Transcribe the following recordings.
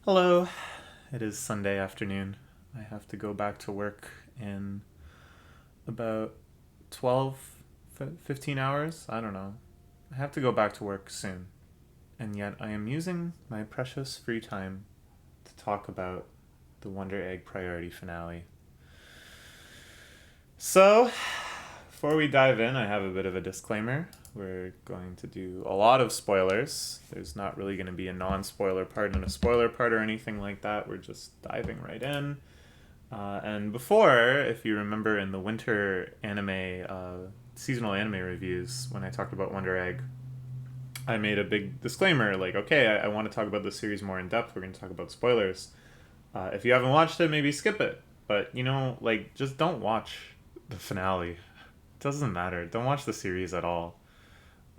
Hello, it is Sunday afternoon. I have to go back to work in about 12, 15 hours. I don't know. I have to go back to work soon. And yet I am using my precious free time to talk about the Wonder Egg Priority finale. So, before we dive in, I have a bit of a disclaimer. We're going to do a lot of spoilers. There's not really going to be a non spoiler part and a spoiler part or anything like that. We're just diving right in. And before, if you remember in the winter anime, seasonal anime reviews, when I talked about Wonder Egg, I made a big disclaimer like, okay, I want to talk about the series more in depth. We're going to talk about spoilers. If you haven't watched it, maybe skip it. But, just don't watch the finale. It doesn't matter. Don't watch the series at all.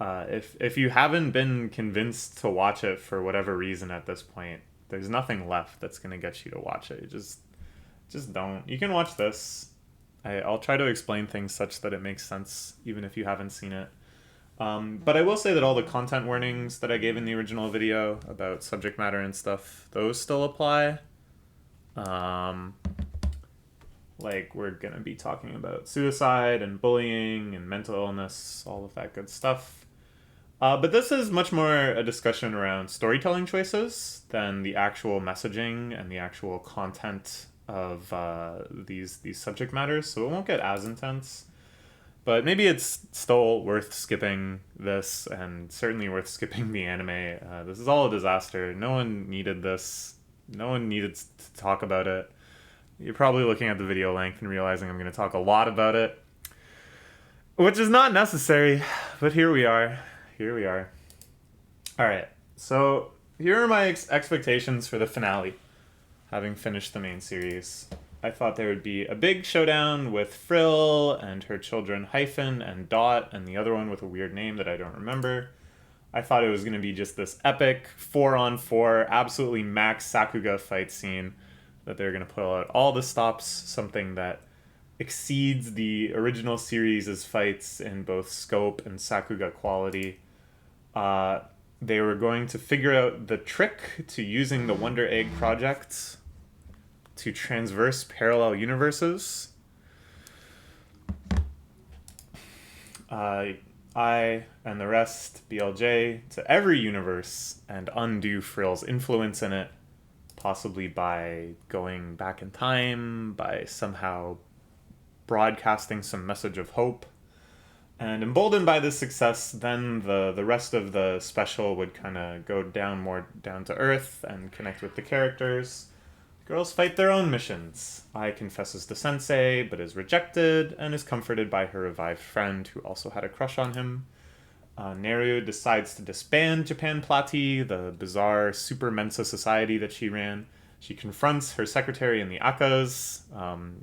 If you haven't been convinced to watch it for whatever reason at this point, there's nothing left that's going to get you to watch it. Just don't. You can watch this. I'll try to explain things such that it makes sense, even if you haven't seen it. But I will say that all the content warnings that I gave in the original video about subject matter and stuff, those still apply. Like, we're going to be talking about suicide and bullying and mental illness, all of that good stuff. But this is much more a discussion around storytelling choices than the actual messaging and the actual content of these subject matters, so it won't get as intense. But maybe it's still worth skipping this, and certainly worth skipping the anime. This is all a disaster. No one needed this. No one needed to talk about it. You're probably looking at the video length and realizing I'm going to talk a lot about it, which is not necessary, but here we are. Here we are. All right, so here are my expectations for the finale, having finished the main series. I thought there would be a big showdown with Frill and her children Hyphen and Dot and the other one with a weird name that I don't remember. I thought it was going to be just this epic 4-on-4, absolutely max Sakuga fight scene, that they're going to pull out all the stops, something that exceeds the original series' fights in both scope and Sakuga quality. They were going to figure out the trick to using the Wonder Egg project to transverse parallel universes. I and the rest, BLJ, to every universe and undo Frill's influence in it, possibly by going back in time, by somehow broadcasting some message of hope. And emboldened by this success, then the rest of the special would kind of go more down to earth and connect with the characters. Girls fight their own missions. Ai confesses to Sensei, but is rejected, and is comforted by her revived friend, who also had a crush on him. Neru decides to disband Japan Plati, the bizarre super Mensa society that she ran. She confronts her secretary in the Akas.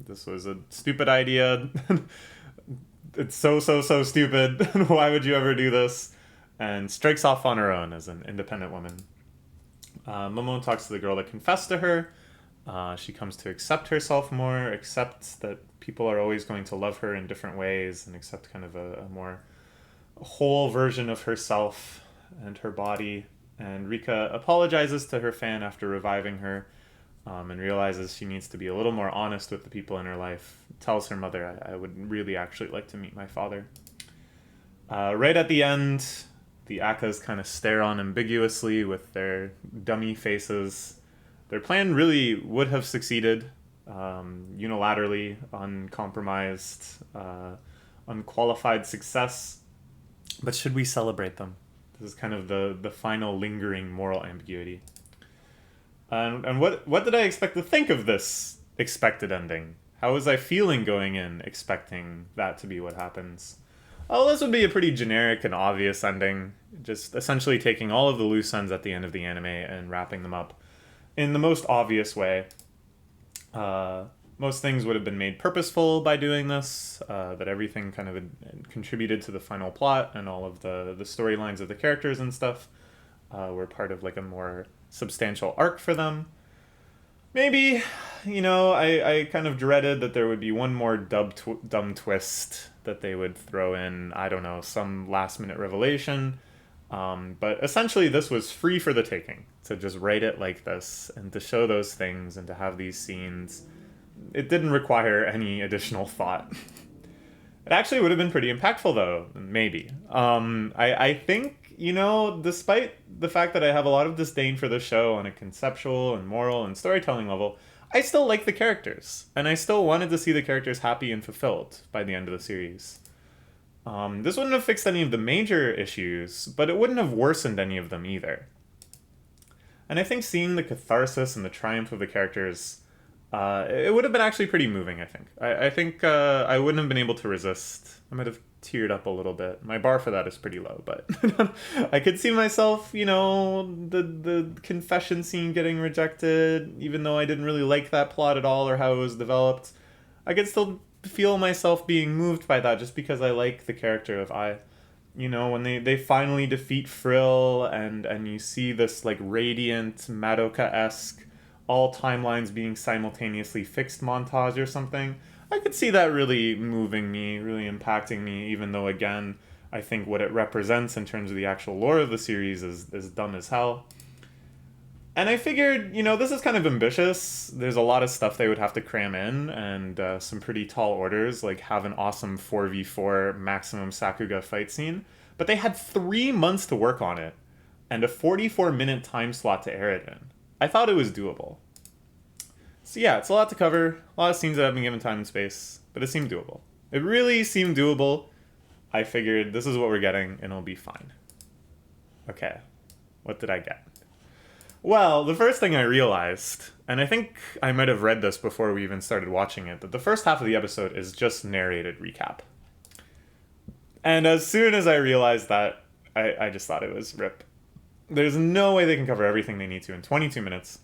This was a stupid idea. It's so stupid. Why would you ever do this? And strikes off on her own as an independent woman. Momo talks to the girl that confessed to her. She comes to accept herself more, accept that people are always going to love her in different ways, and accept kind of a more whole version of herself and her body. And Rika apologizes to her fan after reviving her, and realizes she needs to be a little more honest with the people in her life. Tells her mother, I would really actually like to meet my father. Right at the end, the Akkas kind of stare on ambiguously with their dummy faces. Their plan really would have succeeded, unilaterally, uncompromised, unqualified success. But should we celebrate them? This is kind of the final lingering moral ambiguity. And what did I expect to think of this expected ending? How was I feeling going in, expecting that to be what happens? Oh, this would be a pretty generic and obvious ending. Just essentially taking all of the loose ends at the end of the anime and wrapping them up in the most obvious way. Most things would have been made purposeful by doing this, that everything kind of contributed to the final plot, and all of the storylines of the characters and stuff were part of like a more substantial arc for them. Maybe, I kind of dreaded that there would be one more dumb twist that they would throw in, I don't know, some last minute revelation. But essentially, this was free for the taking, to just write it like this and to show those things and to have these scenes. It didn't require any additional thought. It actually would have been pretty impactful, though, maybe. I think, despite the fact that I have a lot of disdain for the show on a conceptual and moral and storytelling level, I still like the characters. And I still wanted to see the characters happy and fulfilled by the end of the series. This wouldn't have fixed any of the major issues, but it wouldn't have worsened any of them either. And I think seeing the catharsis and the triumph of the characters, it would have been actually pretty moving, I think. I think I wouldn't have been able to resist. I might have teared up a little bit. My bar for that is pretty low, but I could see myself, the confession scene getting rejected, even though I didn't really like that plot at all or how it was developed. I could still feel myself being moved by that just because I like the character of I. When they finally defeat Frill and you see this like radiant Madoka-esque all timelines being simultaneously fixed montage or something, I could see that really moving me, really impacting me, even though again, I think what it represents in terms of the actual lore of the series is dumb as hell. And I figured, this is kind of ambitious. There's a lot of stuff they would have to cram in, and some pretty tall orders, like have an awesome 4v4 maximum Sakuga fight scene. But they had 3 months to work on it, and a 44-minute time slot to air it in. I thought it was doable. So yeah, it's a lot to cover, a lot of scenes that have been given time and space, but it seemed doable. It really seemed doable. I figured this is what we're getting, and it'll be fine. Okay, what did I get? Well, the first thing I realized, and I think I might have read this before we even started watching it, that the first half of the episode is just narrated recap. And as soon as I realized that, I just thought it was rip. There's no way they can cover everything they need to in 22 minutes.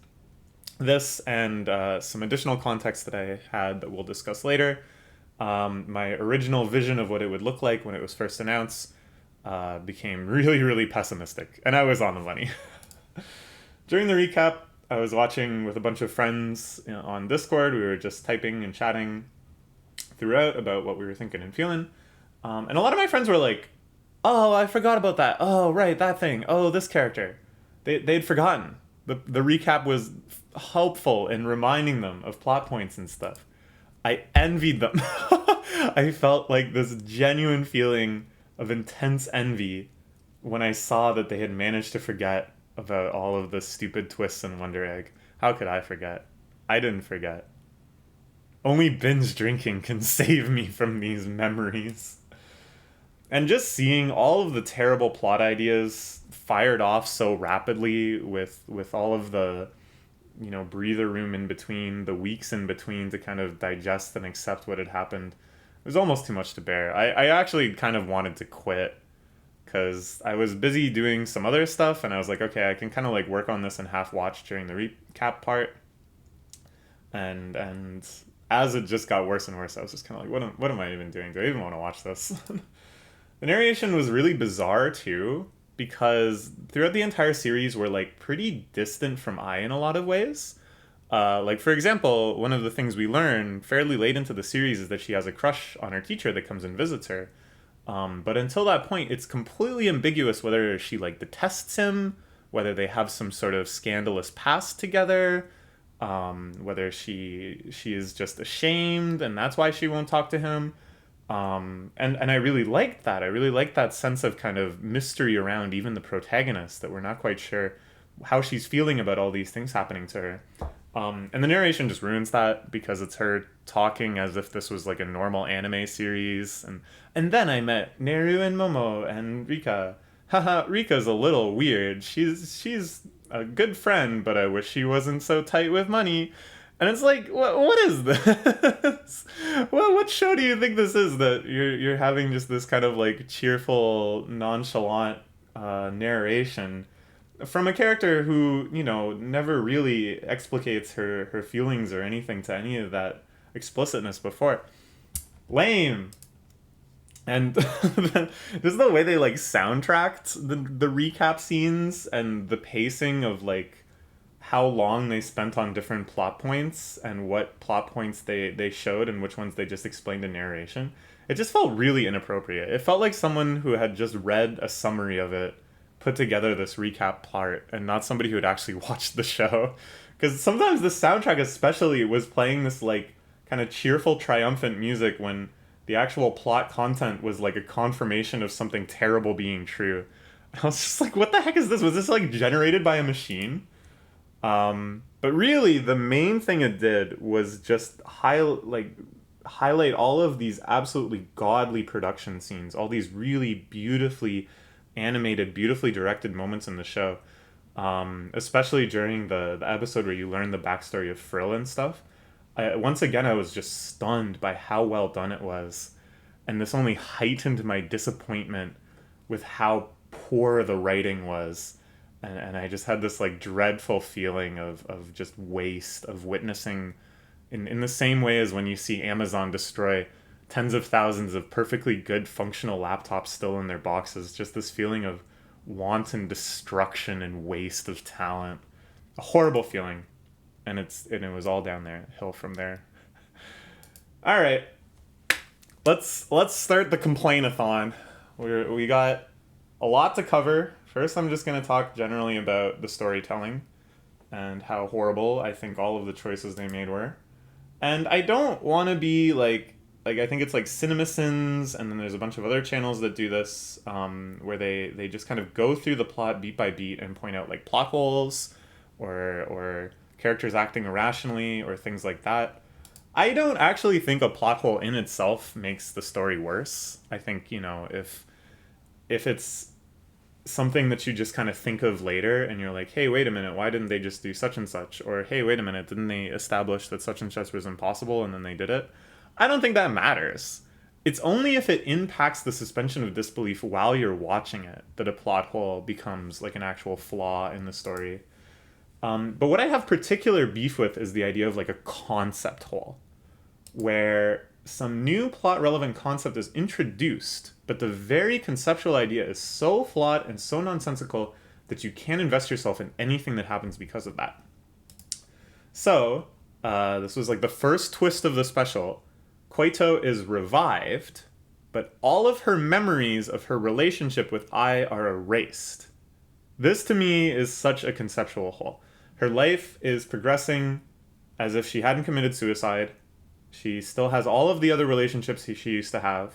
This and some additional context that I had that we'll discuss later. My original vision of what it would look like when it was first announced became really, really pessimistic. And I was on the money. During the recap, I was watching with a bunch of friends on Discord. We were just typing and chatting throughout about what we were thinking and feeling. And a lot of my friends were like, oh, I forgot about that. Oh, right, that thing. Oh, this character. They'd forgotten. The recap was helpful in reminding them of plot points and stuff. I envied them. I felt like this genuine feeling of intense envy when I saw that they had managed to forget about all of the stupid twists in Wonder Egg. How could I forget? I didn't forget. Only binge drinking can save me from these memories. And just seeing all of the terrible plot ideas fired off so rapidly with all of the, breather room in between, the weeks in between to kind of digest and accept what had happened, it was almost too much to bear. I actually kind of wanted to quit because I was busy doing some other stuff, and I was like, okay, I can kind of like work on this and half watch during the recap part. And as it just got worse and worse, I was just kind of like, what am I even doing? Do I even want to watch this? The narration was really bizarre too, because throughout the entire series we're like pretty distant from Ai in a lot of ways. Like for example, one of the things we learn fairly late into the series is that she has a crush on her teacher that comes and visits her. But until that point, it's completely ambiguous whether she like detests him, whether they have some sort of scandalous past together, whether she is just ashamed and that's why she won't talk to him. And I really liked that. I really liked that sense of kind of mystery around even the protagonist, that we're not quite sure how she's feeling about all these things happening to her. And the narration just ruins that because it's her talking as if this was like a normal anime series. And then I met Neru and Momo and Rika. Haha, Rika's a little weird. She's a good friend, but I wish she wasn't so tight with money. And it's like, what is this? Well, what show do you think this is that you're having just this kind of like cheerful, nonchalant narration from a character who, never really explicates her feelings or anything to any of that explicitness before. Lame. And just the way they like soundtracked the recap scenes and the pacing of like how long they spent on different plot points and what plot points they showed and which ones they just explained in narration. It just felt really inappropriate. It felt like someone who had just read a summary of it put together this recap part and not somebody who had actually watched the show. Because sometimes the soundtrack especially was playing this like kind of cheerful, triumphant music when the actual plot content was like a confirmation of something terrible being true. And I was just like, what the heck is this? Was this like generated by a machine? But really, the main thing it did was just highlight all of these absolutely godly production scenes, all these really beautifully animated, beautifully directed moments in the show. Especially during the episode where you learn the backstory of Frill and stuff. Once again, I was just stunned by how well done it was. And this only heightened my disappointment with how poor the writing was. And I just had this like dreadful feeling of just waste, of witnessing in the same way as when you see Amazon destroy tens of thousands of perfectly good functional laptops still in their boxes. Just this feeling of wanton destruction and waste of talent. A horrible feeling. And it was all down there, hill from there. All right. Let's start the complainathon. We got a lot to cover. First, I'm just going to talk generally about the storytelling and how horrible I think all of the choices they made were. And I don't want to be like I think it's like CinemaSins, and then there's a bunch of other channels that do this, where they just kind of go through the plot beat by beat and point out like plot holes or characters acting irrationally or things like that. I don't actually think a plot hole in itself makes the story worse. I think, if it's something that you just kind of think of later and you're like, hey, wait a minute, why didn't they just do such and such? Or, hey, wait a minute, didn't they establish that such and such was impossible and then they did it? I don't think that matters. It's only if it impacts the suspension of disbelief while you're watching it that a plot hole becomes like an actual flaw in the story. But what I have particular beef with is the idea of like a concept hole, where some new plot relevant concept is introduced, but the very conceptual idea is so flawed and so nonsensical that you can't invest yourself in anything that happens because of that. So, this was like the first twist of the special. Koito is revived, but all of her memories of her relationship with Ai are erased. This to me is such a conceptual hole. Her life is progressing as if she hadn't committed suicide. She still has all of the other relationships she used to have.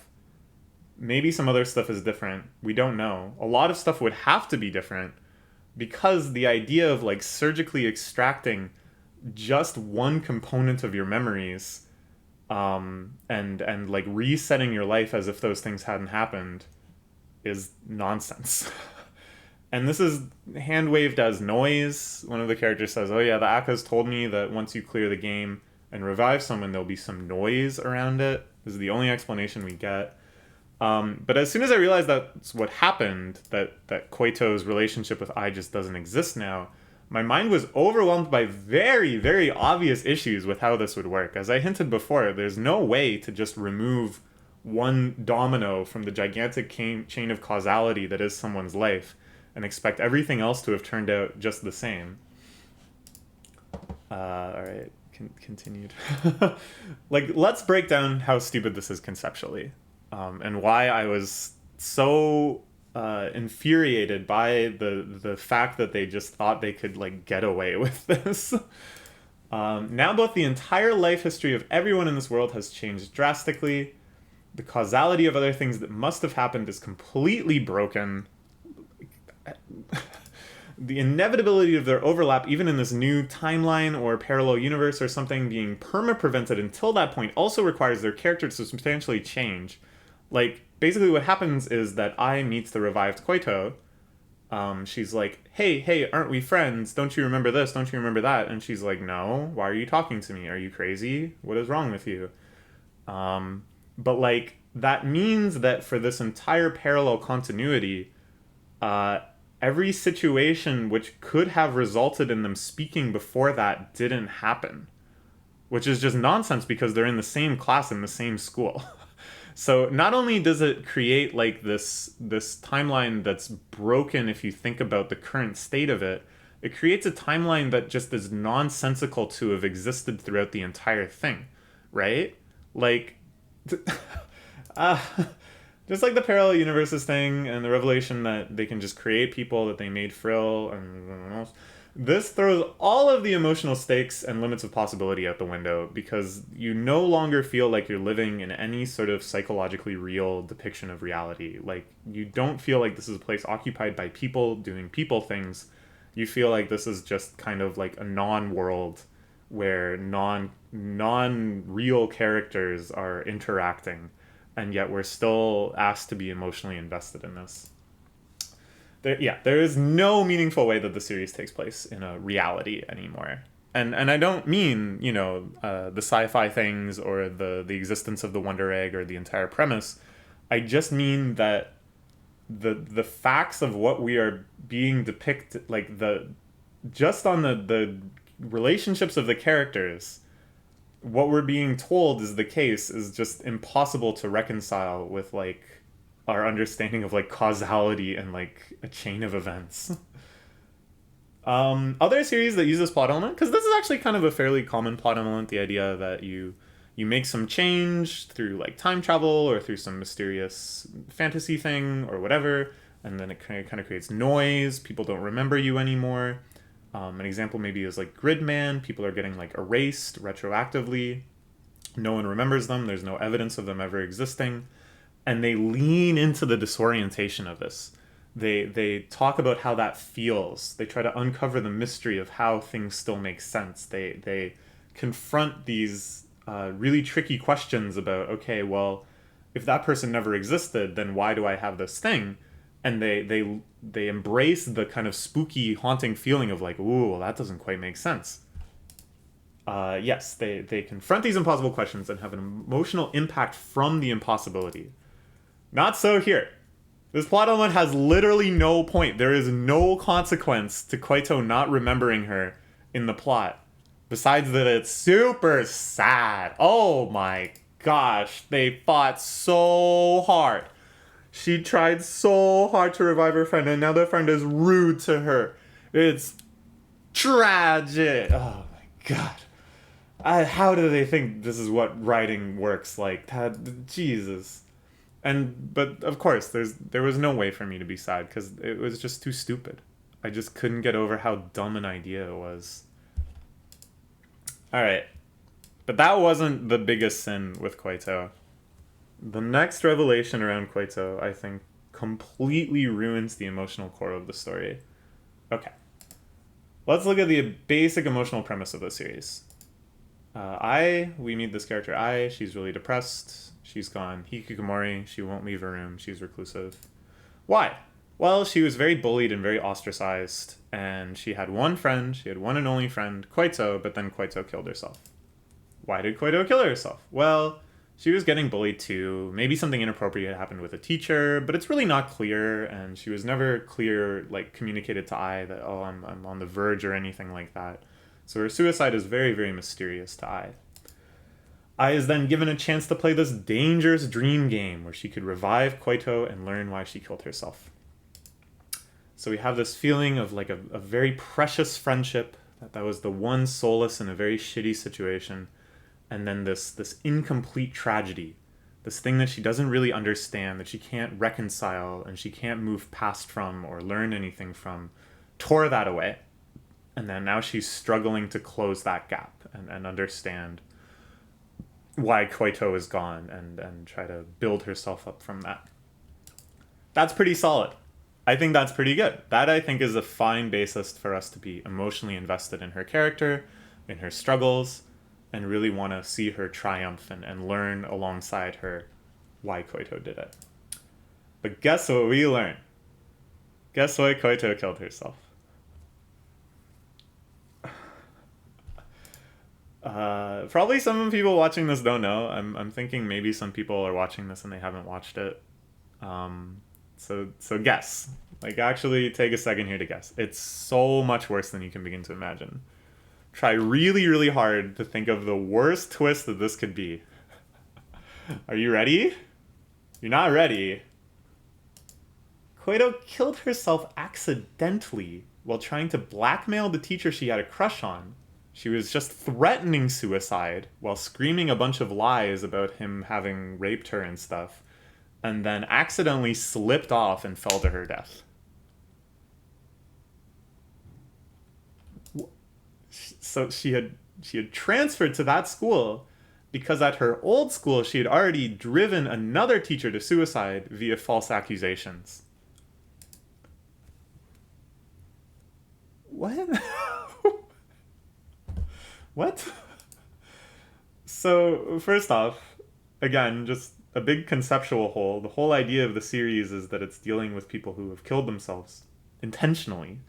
Maybe some other stuff is different. We don't know. A lot of stuff would have to be different because the idea of like surgically extracting just one component of your memories, and like resetting your life as if those things hadn't happened is nonsense. And this is hand-waved as noise. One of the characters says, oh yeah, the Akkas told me that once you clear the game and revive someone, there'll be some noise around it. This is the only explanation we get. But as soon as I realized that's what happened, that Koito's relationship with Ai just doesn't exist now, my mind was overwhelmed by very, very obvious issues with how this would work. As I hinted before, there's no way to just remove one domino from the gigantic chain of causality that is someone's life and expect everything else to have turned out just the same. Alright, continued. Let's break down how stupid this is conceptually, and why I was so infuriated by the fact that they just thought they could get away with this. Now both the entire life history of everyone in this world has changed drastically. The causality of other things that must have happened is completely broken. The inevitability of their overlap, even in this new timeline or parallel universe or something, being perma-prevented until that point also requires their character to substantially change. Basically what happens is that Ai meets the revived Koito. She's like, hey, aren't we friends? Don't you remember this? Don't you remember that? And she's like, no, why are you talking to me? Are you crazy? What is wrong with you? But that means that for this entire parallel continuity, every situation which could have resulted in them speaking before that didn't happen. Which is just nonsense because they're in the same class in the same school. So not only does it create this timeline that's broken if you think about the current state of it, it creates a timeline that just is nonsensical to have existed throughout the entire thing, right? Just Just like the parallel universes thing and the revelation that they can just create people that they made Frill and else. This throws all of the emotional stakes and limits of possibility out the window because you no longer feel like you're living in any sort of psychologically real depiction of reality. Like, you don't feel like this is a place occupied by people doing people things. You feel like this is just kind of like a non-world where non-real characters are interacting, and yet we're still asked to be emotionally invested in this. There is no meaningful way that the series takes place in a reality anymore. And I don't mean, the sci-fi things or the existence of the Wonder Egg or the entire premise. I just mean that the facts of what we are being depicted, like just on the relationships of the characters, what we're being told is the case is just impossible to reconcile with like our understanding of like causality and like a chain of events. Other series that use this plot element, because this is actually kind of a fairly common plot element, the idea that you make some change through like time travel or through some mysterious fantasy thing or whatever, and then it kind of creates noise. People don't remember you anymore. An example maybe is like Gridman. People are getting like erased retroactively. No one remembers them. There's no evidence of them ever existing. And they lean into the disorientation of this. They talk about how that feels. They try to uncover the mystery of how things still make sense. They confront these really tricky questions about, okay, well, if that person never existed, then why do I have this thing? And they embrace the kind of spooky, haunting feeling of like, ooh, well, that doesn't quite make sense. Yes, they confront these impossible questions and have an emotional impact from the impossibility. Not so here. This plot element has literally no point. There is no consequence to Koito not remembering her in the plot. Besides that it's super sad. Oh my gosh, they fought so hard. She tried so hard to revive her friend, and now their friend is rude to her. It's tragic. Oh my god. How do they think this is what writing works like? Jesus. But of course, there was no way for me to be sad because it was just too stupid. I just couldn't get over how dumb an idea it was. All right, but that wasn't the biggest sin with Koito. The next revelation around Koito, I think, completely ruins the emotional core of the story. Okay, let's look at the basic emotional premise of the series. We meet this character Ai. She's really depressed. She's gone hikikomori. She won't leave her room. She's reclusive. Why? Well, she was very bullied and very ostracized, and she had one friend. She had one and only friend, Koito, but then Koito killed herself. Why did Koito kill herself? Well, she was getting bullied too. Maybe something inappropriate happened with a teacher, but it's really not clear, and she was never clear, like, communicated to Ai that, oh, I'm on the verge or anything like that. So her suicide is very, very mysterious to Ai. Ai is then given a chance to play this dangerous dream game where she could revive Koito and learn why she killed herself. So we have this feeling of like a very precious friendship, that was the one solace in a very shitty situation, and then this incomplete tragedy, this thing that she doesn't really understand, that she can't reconcile and she can't move past from or learn anything from, tore that away. And then now she's struggling to close that gap and understand why Koito is gone and try to build herself up from that. That's pretty solid. I think that's pretty good. That, I think, is a fine basis for us to be emotionally invested in her character, in her struggles, and really want to see her triumph and learn alongside her why Koito did it. But guess what we learn? Guess why Koito killed herself? Probably some people watching this don't know. I'm thinking maybe some people are watching this and they haven't watched it. So guess. Like, actually take a second here to guess. It's so much worse than you can begin to imagine. Try really, really hard to think of the worst twist that this could be. Are you ready? You're not ready. Koito killed herself accidentally while trying to blackmail the teacher she had a crush on. She was just threatening suicide while screaming a bunch of lies about him having raped her and stuff. and then accidentally slipped off and fell to her death. So she had transferred to that school because at her old school she had already driven another teacher to suicide via false accusations. What? What? So, first off, again, just a big conceptual hole. The whole idea of the series is that it's dealing with people who have killed themselves intentionally.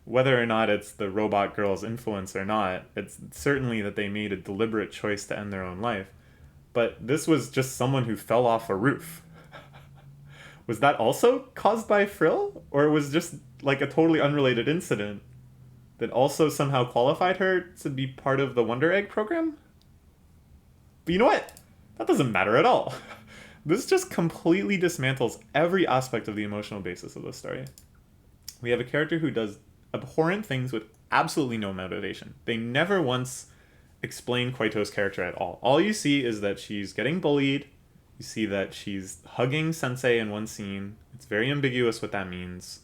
Whether or not it's the robot girl's influence or not, it's certainly that they made a deliberate choice to end their own life. But this was just someone who fell off a roof. Was that also caused by Frill? Or it was just like a totally unrelated incident that also somehow qualified her to be part of the Wonder Egg program? But you know what? That doesn't matter at all. This just completely dismantles every aspect of the emotional basis of the story. We have a character who does abhorrent things with absolutely no motivation. They never once explain Koito's character at all. All you see is that she's getting bullied. You see that she's hugging Sensei in one scene. It's very ambiguous what that means.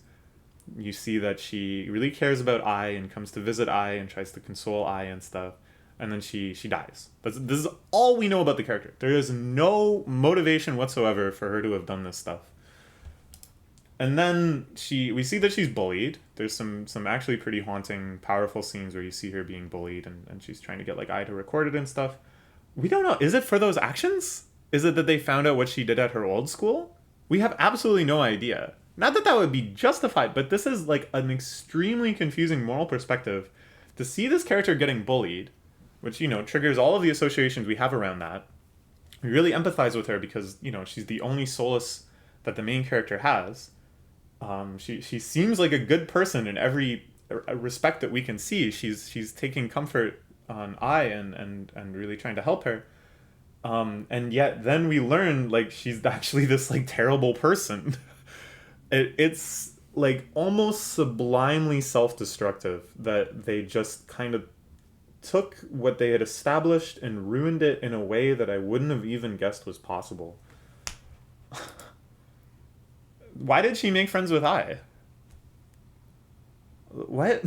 You see that she really cares about Ai and comes to visit Ai and tries to console Ai and stuff. And then she dies. This is all we know about the character. There is no motivation whatsoever for her to have done this stuff. And then we see that she's bullied. There's some actually pretty haunting, powerful scenes where you see her being bullied and she's trying to get like Ai to record it and stuff. We don't know. Is it for those actions? Is it that they found out what she did at her old school? We have absolutely no idea. Not that would be justified, but this is like an extremely confusing moral perspective to see this character getting bullied, which, you know, triggers all of the associations we have around that. We really empathize with her because, you know, she's the only solace that the main character has. She seems like a good person in every respect that we can see. She's taking comfort on Ai and really trying to help her. And yet then we learn like she's actually this like terrible person. It's like almost sublimely self-destructive that they just kind of took what they had established and ruined it in a way that I wouldn't have even guessed was possible. Why did she make friends with Ai? What?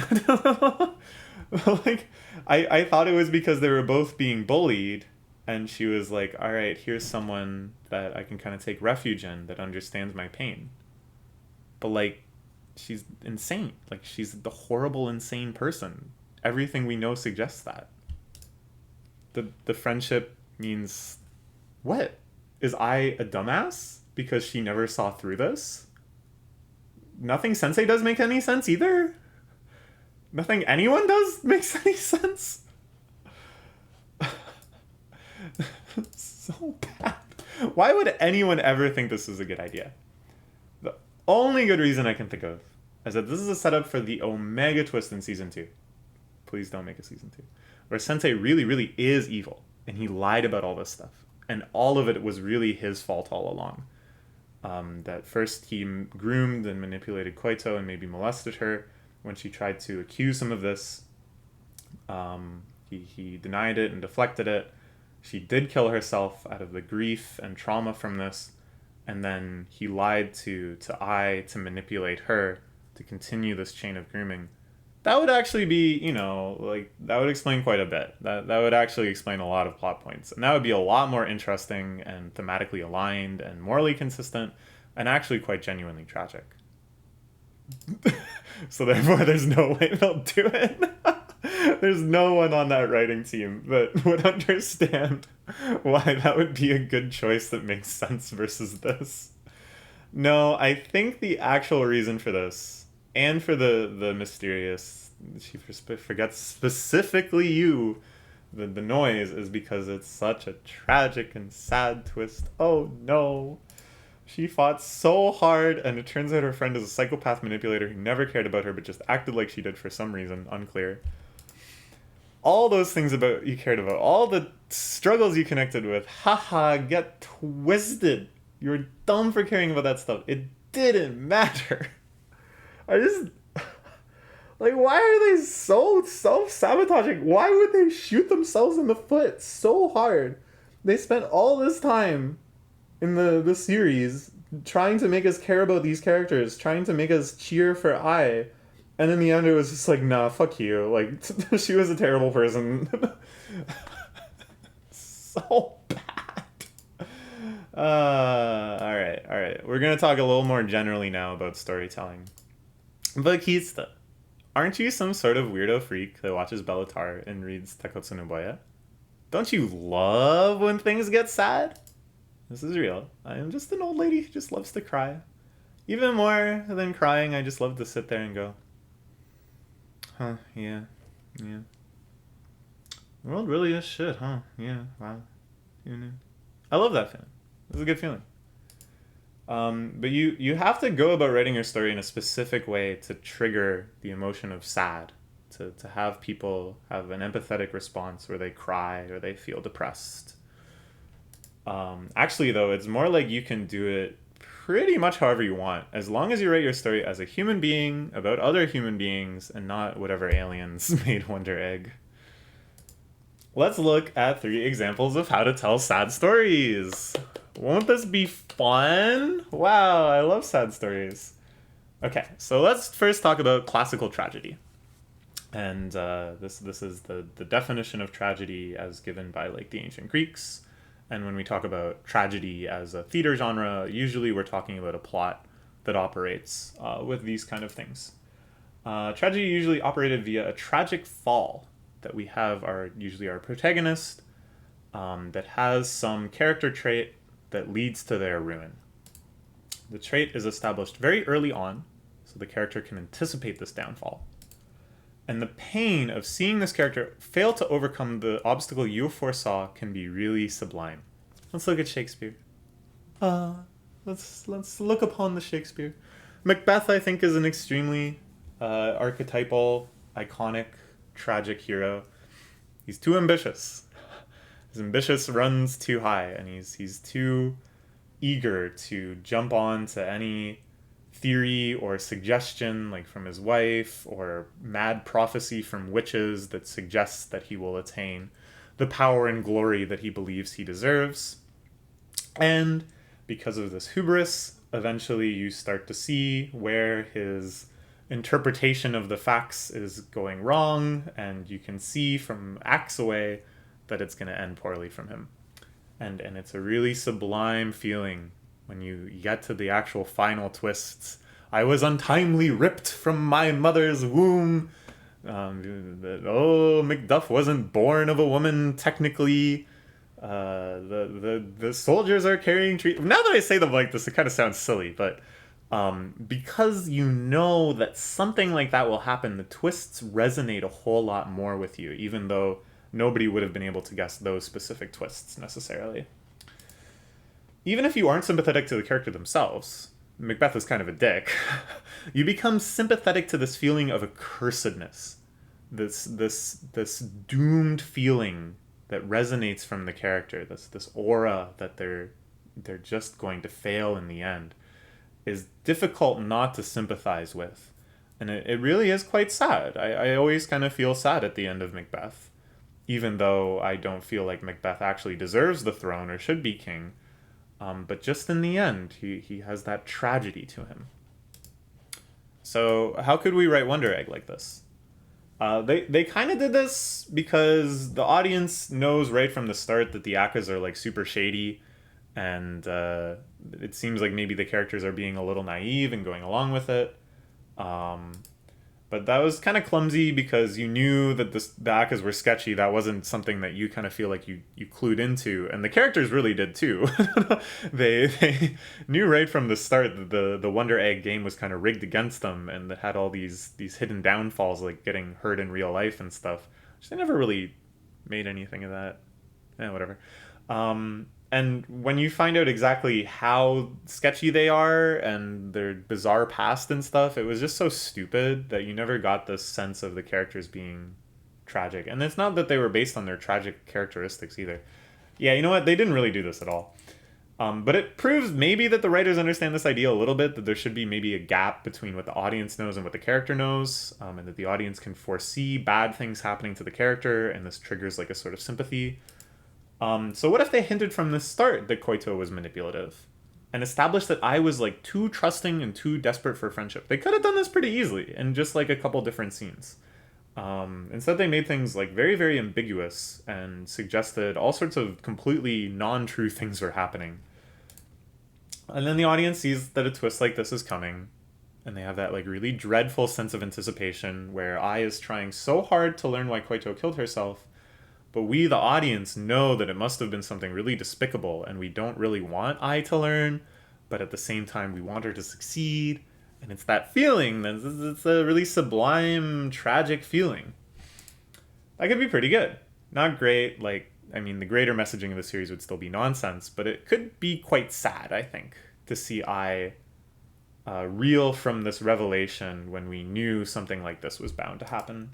Like, I thought it was because they were both being bullied, and she was like, all right, here's someone that I can kind of take refuge in that understands my pain. But, like, she's insane. Like, she's the horrible, insane person. Everything we know suggests that. The friendship means... What? Is Ai a dumbass? Because she never saw through this? Nothing Sensei does make any sense either? Nothing anyone does makes any sense? So bad. Why would anyone ever think this is a good idea? The only good reason I can think of is that this is a setup for the Omega twist in Season 2. Please don't make a Season 2. Where Sensei really, really is evil. And he lied about all this stuff. And all of it was really his fault all along. That first he groomed and manipulated Koito and maybe molested her when she tried to accuse him of this. He denied it and deflected it. She did kill herself out of the grief and trauma from this. And then he lied to Ai to manipulate her to continue this chain of grooming. That would actually be, you know, like, that would explain quite a bit. That would actually explain a lot of plot points. And that would be a lot more interesting and thematically aligned and morally consistent and actually quite genuinely tragic. So therefore, there's no way they'll do it. There's no one on that writing team that would understand why that would be a good choice that makes sense versus this. No, I think the actual reason for this... And for the mysterious, she forgets specifically you, the noise, is because it's such a tragic and sad twist. Oh no. She fought so hard, and it turns out her friend is a psychopath manipulator who never cared about her, but just acted like she did for some reason, unclear. All those things about you cared about, all the struggles you connected with, haha, get twisted. You were dumb for caring about that stuff. It didn't matter. I just... Like, why are they so self-sabotaging? Why would they shoot themselves in the foot so hard? They spent all this time in the series, trying to make us care about these characters, trying to make us cheer for Ai, and in the end it was just like, nah, fuck you. Like she was a terrible person. So bad. All right. We're gonna talk a little more generally now about storytelling. But Kista, aren't you some sort of weirdo freak that watches Bellatar and reads Tekotsu no Boya? Don't you love when things get sad? This is real. I am just an old lady who just loves to cry. Even more than crying, I just love to sit there and go, huh, yeah, yeah. The world really is shit, huh? Yeah, wow. You know. I love that feeling. It's a good feeling. But you have to go about writing your story in a specific way to trigger the emotion of sad, to have people have an empathetic response where they cry or they feel depressed. Actually, though, it's more like you can do it pretty much however you want, as long as you write your story as a human being about other human beings and not whatever aliens made Wonder Egg. Let's look at 3 examples of how to tell sad stories. Won't this be fun? Wow, I love sad stories. Okay, so let's first talk about classical tragedy. And this is the definition of tragedy as given by like the ancient Greeks. And when we talk about tragedy as a theater genre, usually we're talking about a plot that operates with these kind of things. Tragedy usually operated via a tragic fall that we have usually our protagonist that has some character trait that leads to their ruin. The trait is established very early on, so the character can anticipate this downfall. And the pain of seeing this character fail to overcome the obstacle you foresaw can be really sublime. Let's look at Shakespeare. Let's look upon the Shakespeare. Macbeth, I think, is an extremely archetypal, iconic, tragic hero. He's too ambitious. His ambition runs too high, and he's too eager to jump on to any theory or suggestion, like from his wife, or mad prophecy from witches that suggests that he will attain the power and glory that he believes he deserves. And because of this hubris, eventually you start to see where his interpretation of the facts is going wrong, and you can see from acts away that it's going to end poorly from him. And it's a really sublime feeling when you get to the actual final twists. I was untimely ripped from my mother's womb. Macduff wasn't born of a woman technically. The soldiers are carrying trees. Now that I say them like this, it kind of sounds silly, but because you know that something like that will happen, the twists resonate a whole lot more with you, even though nobody would have been able to guess those specific twists necessarily. Even if you aren't sympathetic to the character themselves, Macbeth is kind of a dick, you become sympathetic to this feeling of accursedness, this doomed feeling that resonates from the character, this aura that they're just going to fail in the end, is difficult not to sympathize with. And it really is quite sad. I always kind of feel sad at the end of Macbeth, even though I don't feel like Macbeth actually deserves the throne or should be king. But just in the end, he has that tragedy to him. So how could we write Wonder Egg like this? They kind of did this because the audience knows right from the start that the Akkas are like super shady, and it seems like maybe the characters are being a little naive and going along with it. But that was kind of clumsy because you knew that the Akkas were sketchy. That wasn't something that you kind of feel like you clued into. And the characters really did too. they knew right from the start that the Wonder Egg game was kind of rigged against them, and that had all these hidden downfalls, like getting hurt in real life and stuff. Which they never really made anything of that. Whatever. And when you find out exactly how sketchy they are and their bizarre past and stuff, it was just so stupid that you never got this sense of the characters being tragic. And it's not that they were based on their tragic characteristics either. Yeah, you know what? They didn't really do this at all. But it proves maybe that the writers understand this idea a little bit, that there should be maybe a gap between what the audience knows and what the character knows, and that the audience can foresee bad things happening to the character, and this triggers like a sort of sympathy. So what if they hinted from the start that Koito was manipulative and established that I was like too trusting and too desperate for friendship? They could have done this pretty easily in just like a couple different scenes. Instead, they made things like very, very ambiguous and suggested all sorts of completely non-true things were happening. And then the audience sees that a twist like this is coming, and they have that like really dreadful sense of anticipation where Ai is trying so hard to learn why Koito killed herself, but we, the audience, know that it must have been something really despicable, and we don't really want Ai to learn, but at the same time, we want her to succeed. And it's that feeling, it's a really sublime, tragic feeling. That could be pretty good. Not great, like, I mean, the greater messaging of the series would still be nonsense, but it could be quite sad, I think, to see Ai reel from this revelation when we knew something like this was bound to happen.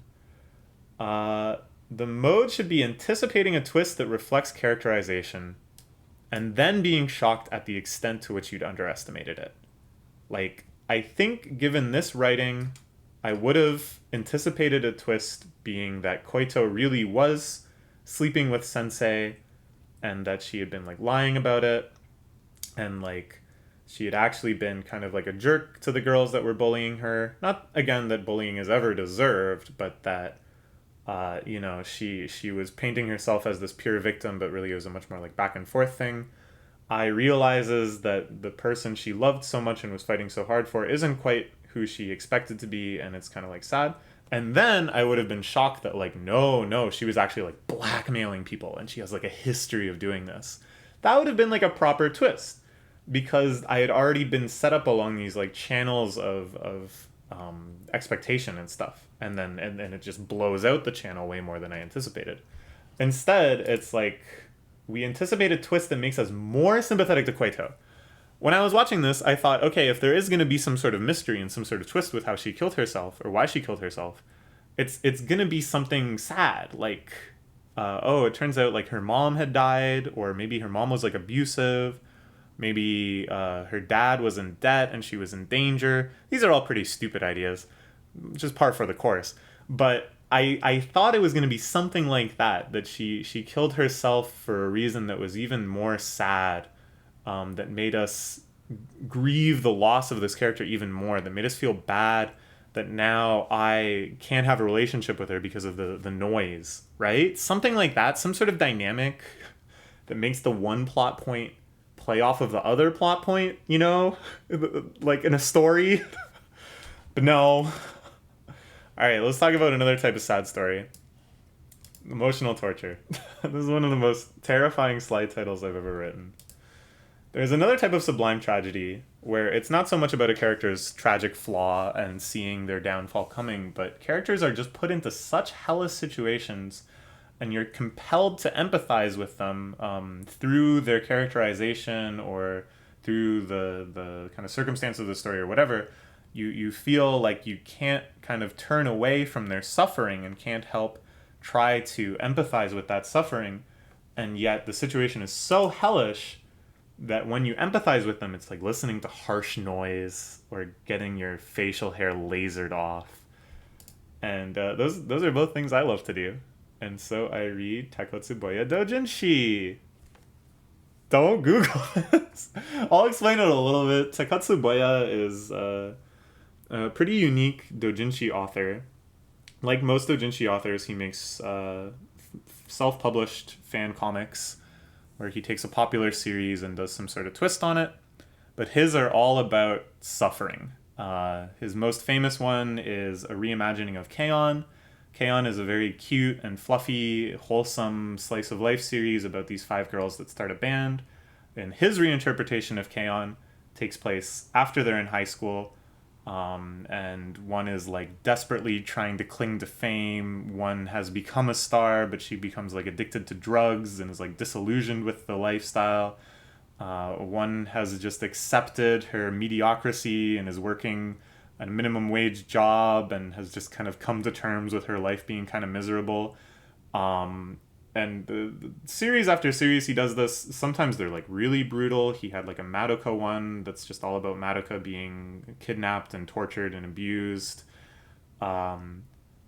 The mode should be anticipating a twist that reflects characterization and then being shocked at the extent to which you'd underestimated it. Like, I think given this writing, I would have anticipated a twist being that Koito really was sleeping with Sensei and that she had been like lying about it and like she had actually been kind of like a jerk to the girls that were bullying her. Not again that bullying is ever deserved, but that she was painting herself as this pure victim, but really it was a much more like back and forth thing. I realizes that the person she loved so much and was fighting so hard for isn't quite who she expected to be, and it's kind of like sad. And then I would have been shocked that like no, she was actually like blackmailing people and she has like a history of doing this. That would have been like a proper twist because I had already been set up along these like channels of expectation and stuff, and then and it just blows out the channel way more than I anticipated. Instead, it's like we anticipate a twist that makes us more sympathetic to Koito. When I was watching this, I thought, okay, if there is going to be some sort of mystery and some sort of twist with how she killed herself or why she killed herself, it's going to be something sad, like it turns out like her mom had died, or maybe her mom was like abusive. Maybe her dad was in debt and she was in danger. These are all pretty stupid ideas, just par for the course. But I thought it was going to be something like that she killed herself for a reason that was even more sad, that made us grieve the loss of this character even more, that made us feel bad that now I can't have a relationship with her because of the noise, right? Something like that, some sort of dynamic that makes the one plot point play off of the other plot point, like in a story. But no. Alright, let's talk about another type of sad story. Emotional torture. This is one of the most terrifying slide titles I've ever written. There's another type of sublime tragedy where it's not so much about a character's tragic flaw and seeing their downfall coming, but characters are just put into such hellish situations and you're compelled to empathize with them through their characterization or through the kind of circumstance of the story or whatever. You feel like you can't kind of turn away from their suffering and can't help try to empathize with that suffering, and yet the situation is so hellish that when you empathize with them, it's like listening to harsh noise or getting your facial hair lasered off. And those are both things I love to do. And so I read Takotsuboya Dojinshi. Don't Google this. I'll explain it a little bit. Takotsuboya is a pretty unique doujinshi author. Like most doujinshi authors, he makes self-published fan comics where he takes a popular series and does some sort of twist on it. But his are all about suffering. His most famous one is a reimagining of K-On! K-On! Is a very cute and fluffy, wholesome slice of life series about these 5 girls that start a band. And his reinterpretation of K-On! Takes place after they're in high school. And one is like desperately trying to cling to fame. One has become a star, but she becomes like addicted to drugs and is like disillusioned with the lifestyle. One has just accepted her mediocrity and is working a minimum wage job and has just kind of come to terms with her life being kind of miserable. And the series after series he does this. Sometimes they're like really brutal. He had like a Madoka one that's just all about Madoka being kidnapped and tortured and abused. Right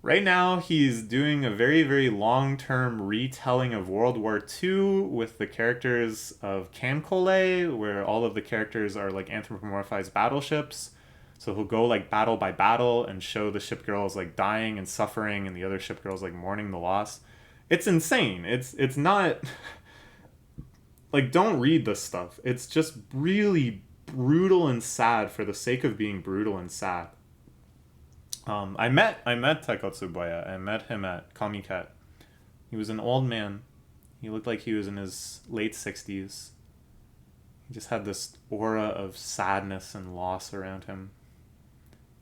Right now, he's doing a very, very long-term retelling of World War II with the characters of Cancole, where all of the characters are like anthropomorphized battleships. So he'll go like battle by battle and show the ship girls like dying and suffering, and the other ship girls like mourning the loss. It's insane. It's not like, don't read this stuff. It's just really brutal and sad for the sake of being brutal and sad. I met Taikotsuboya. I met him at Kamiket. He was an old man. He looked like he was in his late 60s. He just had this aura of sadness and loss around him.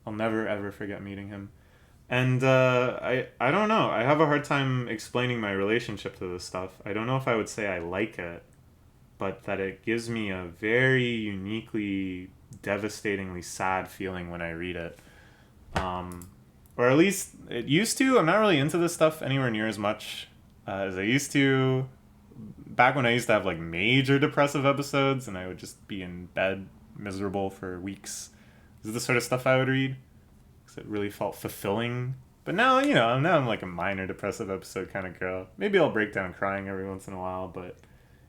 I'll never ever forget meeting him. And I don't know. I have a hard time explaining my relationship to this stuff. I don't know if I would say I like it, but that it gives me a very uniquely, devastatingly sad feeling when I read it. Or at least it used to. I'm not really into this stuff anywhere near as much as I used to. Back when I used to have like major depressive episodes and I would just be in bed miserable for weeks. This is the sort of stuff I would read because it really felt fulfilling. But now, now I'm like a minor depressive episode kind of girl. Maybe I'll break down crying every once in a while, but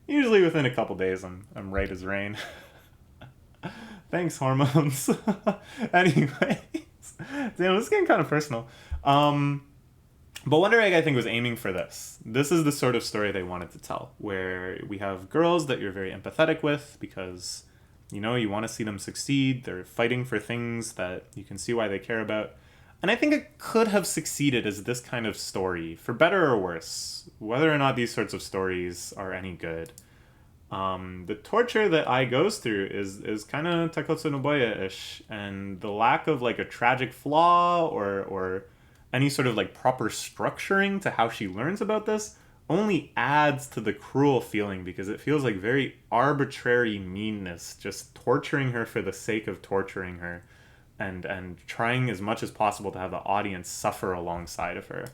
usually within a couple days I'm right as rain. Thanks, hormones. Anyway. Damn, this is getting kind of personal. But Wonder Egg, I think, was aiming for this. This is the sort of story they wanted to tell, where we have girls that you're very empathetic with because, you want to see them succeed. They're fighting for things that you can see why they care about. And I think it could have succeeded as this kind of story, for better or worse, whether or not these sorts of stories are any good. The torture that Ai goes through is kind of Takotsu Nobuya-ish, and the lack of like a tragic flaw or any sort of like proper structuring to how she learns about this only adds to the cruel feeling because it feels like very arbitrary meanness, just torturing her for the sake of torturing her and trying as much as possible to have the audience suffer alongside of her.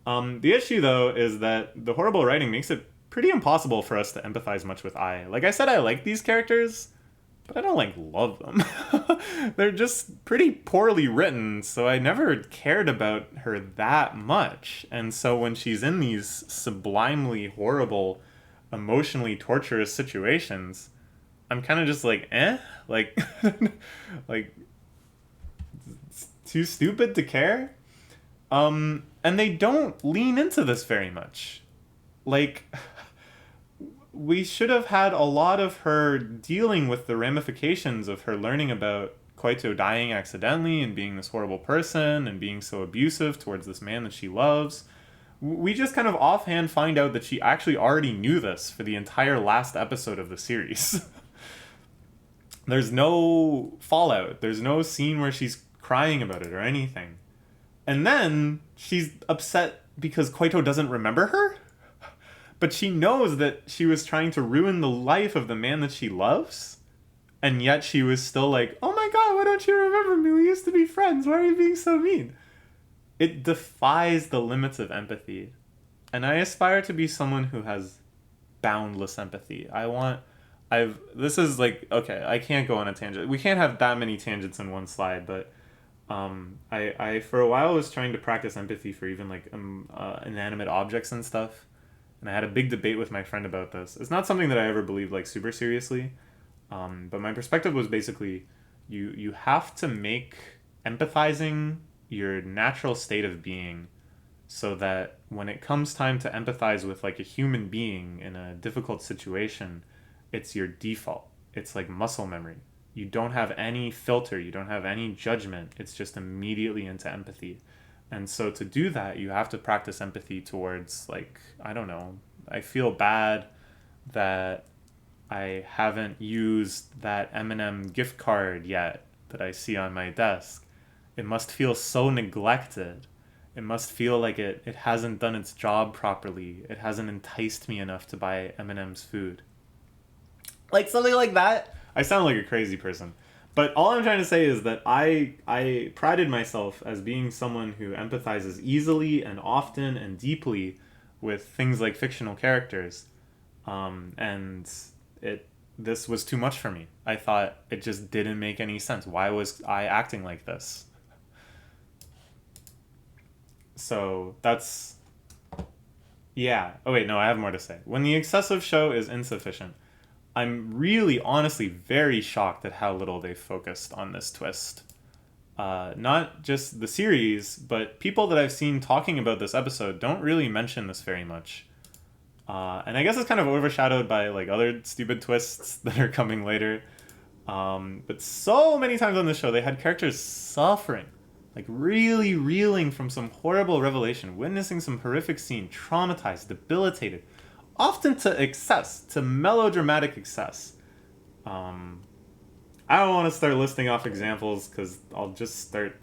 The issue though is that the horrible writing makes it pretty impossible for us to empathize much with Ai. Like I said, I like these characters, but I don't like love them. They're just pretty poorly written, so I never cared about her that much. And so when she's in these sublimely horrible, emotionally torturous situations, I'm kind of just like, like, like, it's too stupid to care. And they don't lean into this very much. Like, we should have had a lot of her dealing with the ramifications of her learning about Koito dying accidentally and being this horrible person and being so abusive towards this man that she loves. We just kind of offhand find out that she actually already knew this for the entire last episode of the series. There's no fallout. There's no scene where she's crying about it or anything. And then she's upset because Koito doesn't remember her? But she knows that she was trying to ruin the life of the man that she loves. And yet she was still like, oh my god, why don't you remember me? We used to be friends. Why are you being so mean? It defies the limits of empathy. And I aspire to be someone who has boundless empathy. This is like, okay, I can't go on a tangent. We can't have that many tangents in one slide, but I for a while was trying to practice empathy for even like inanimate objects and stuff. And I had a big debate with my friend about this. It's not something that I ever believed like super seriously. But my perspective was basically you have to make empathizing your natural state of being so that when it comes time to empathize with like a human being in a difficult situation, it's your default. It's like muscle memory. You don't have any filter. You don't have any judgment. It's just immediately into empathy. And so to do that, you have to practice empathy towards, like, I don't know, I feel bad that I haven't used that M&M gift card yet that I see on my desk. It must feel so neglected. It must feel like it hasn't done its job properly. It hasn't enticed me enough to buy M&M's food. Like something like that. I sound like a crazy person. But all I'm trying to say is that I prided myself as being someone who empathizes easily and often and deeply with things like fictional characters. And this was too much for me. I thought it just didn't make any sense. Why was I acting like this? So that's, yeah. Oh wait, no, I have more to say. When the excessive show is insufficient, I'm really honestly very shocked at how little they focused on this twist. Not just the series, but people that I've seen talking about this episode don't really mention this very much. And I guess it's kind of overshadowed by like other stupid twists that are coming later. But so many times on the show, they had characters suffering, like really reeling from some horrible revelation, witnessing some horrific scene, traumatized, debilitated, often to excess, to melodramatic excess. I don't want to start listing off examples because I'll just start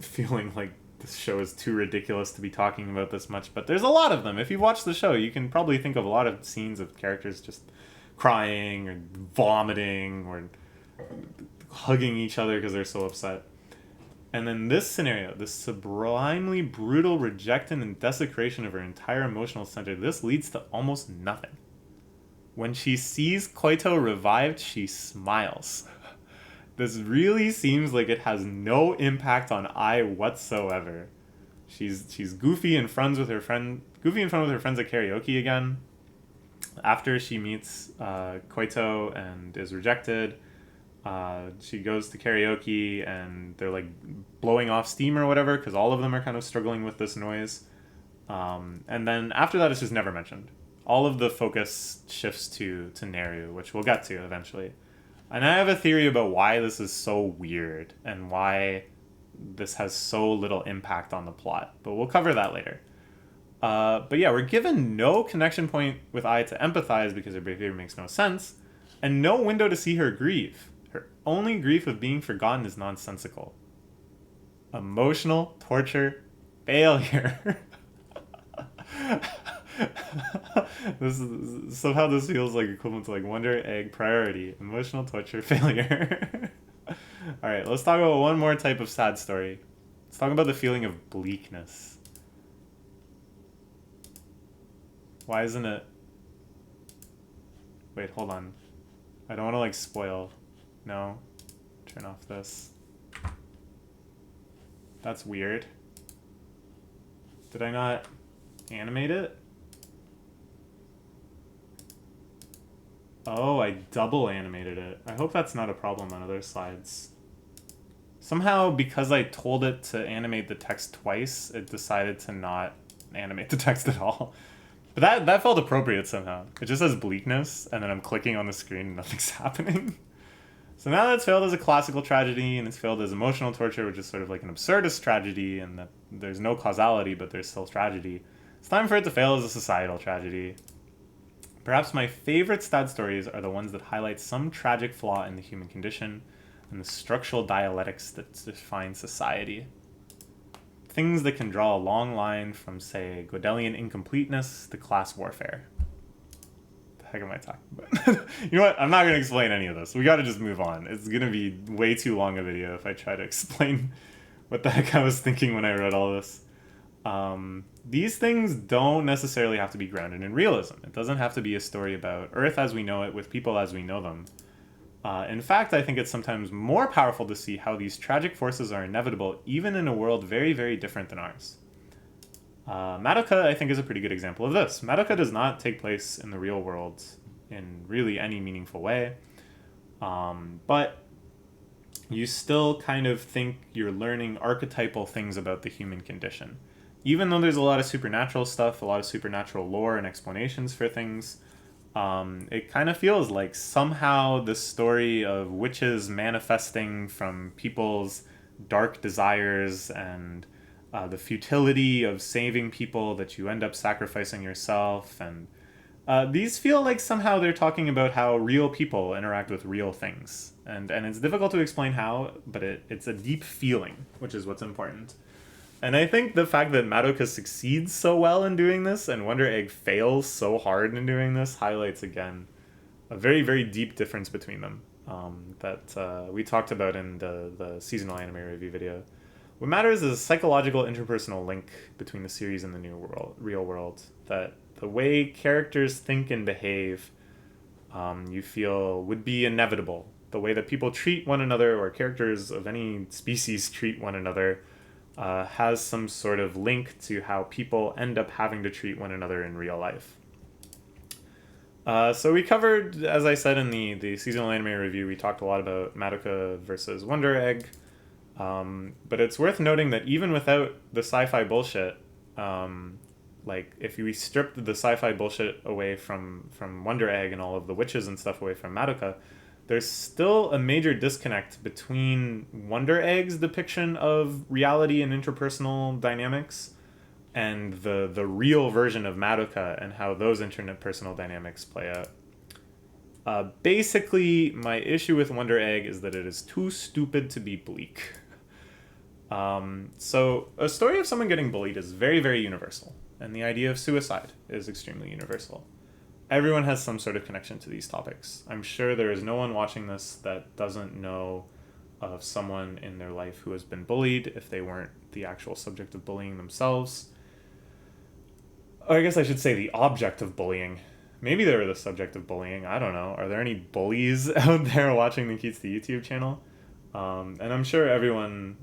feeling like this show is too ridiculous to be talking about this much. But there's a lot of them. If you watch the show, you can probably think of a lot of scenes of characters just crying or vomiting or hugging each other because they're so upset. And then this scenario, this sublimely brutal rejection and desecration of her entire emotional center, this leads to almost nothing. When she sees Koito revived, she smiles. This really seems like it has no impact on Ai whatsoever. She's goofy and friends with her friend, goofy in front of her friends at karaoke again. After she meets Koito and is rejected, she goes to karaoke and they're like blowing off steam or whatever because all of them are kind of struggling with this noise. And then after that, it's just never mentioned. All of the focus shifts to Neru, which we'll get to eventually. And I have a theory about why this is so weird and why this has so little impact on the plot, but we'll cover that later. But yeah, we're given no connection point with Ai to empathize because her behavior makes no sense, and no window to see her grief. Her only grief of being forgotten is nonsensical. Emotional torture failure. Somehow this feels like equivalent to like wonder, egg, priority, emotional torture, failure. All right, let's talk about one more type of sad story. Let's talk about the feeling of bleakness. Why isn't it? Wait, hold on. I don't want to like spoil. No, turn off this. That's weird. Did I not animate it? Oh, I double animated it. I hope that's not a problem on other slides. Somehow, because I told it to animate the text twice, it decided to not animate the text at all. But that felt appropriate somehow. It just says bleakness, and then I'm clicking on the screen and nothing's happening. So now that's failed as a classical tragedy, and it's failed as emotional torture, which is sort of like an absurdist tragedy, and that there's no causality, but there's still tragedy. It's time for it to fail as a societal tragedy. Perhaps my favorite sad stories are the ones that highlight some tragic flaw in the human condition and the structural dialectics that define society. Things that can draw a long line from, say, Godelian incompleteness to class warfare. What the heck am I talking about? You know what? I'm not going to explain any of this. We got to just move on. It's going to be way too long a video if I try to explain what the heck I was thinking when I wrote all this. These things don't necessarily have to be grounded in realism. It doesn't have to be a story about Earth as we know it with people as we know them. In fact, I think it's sometimes more powerful to see how these tragic forces are inevitable even in a world very, very different than ours. Madoka, I think, is a pretty good example of this. Madoka does not take place in the real world in really any meaningful way, but you still kind of think you're learning archetypal things about the human condition. Even though there's a lot of supernatural stuff, a lot of supernatural lore and explanations for things, it kind of feels like somehow the story of witches manifesting from people's dark desires and the futility of saving people, that you end up sacrificing yourself, and these feel like somehow they're talking about how real people interact with real things. And it's difficult to explain how, but it's a deep feeling, which is what's important. And I think the fact that Madoka succeeds so well in doing this and Wonder Egg fails so hard in doing this highlights, again, a very, very deep difference between them that we talked about in the seasonal anime review video. What matters is a psychological interpersonal link between the series and the real world, that the way characters think and behave you feel would be inevitable. The way that people treat one another, or characters of any species treat one another, has some sort of link to how people end up having to treat one another in real life. So we covered, as I said in the seasonal anime review, we talked a lot about Madoka versus Wonder Egg. But it's worth noting that even without the sci-fi bullshit, like if we stripped the sci-fi bullshit away from Wonder Egg and all of the witches and stuff away from Madoka, there's still a major disconnect between Wonder Egg's depiction of reality and interpersonal dynamics and the real version of Madoka and how those interpersonal dynamics play out. Basically, my issue with Wonder Egg is that it is too stupid to be bleak. So a story of someone getting bullied is very, very universal, and the idea of suicide is extremely universal. Everyone has some sort of connection to these topics. I'm sure there is no one watching this that doesn't know of someone in their life who has been bullied if they weren't the actual subject of bullying themselves. Or I guess I should say the object of bullying. Maybe they were the subject of bullying. I don't know. Are there any bullies out there watching the Keats the YouTube channel? And I'm sure everyone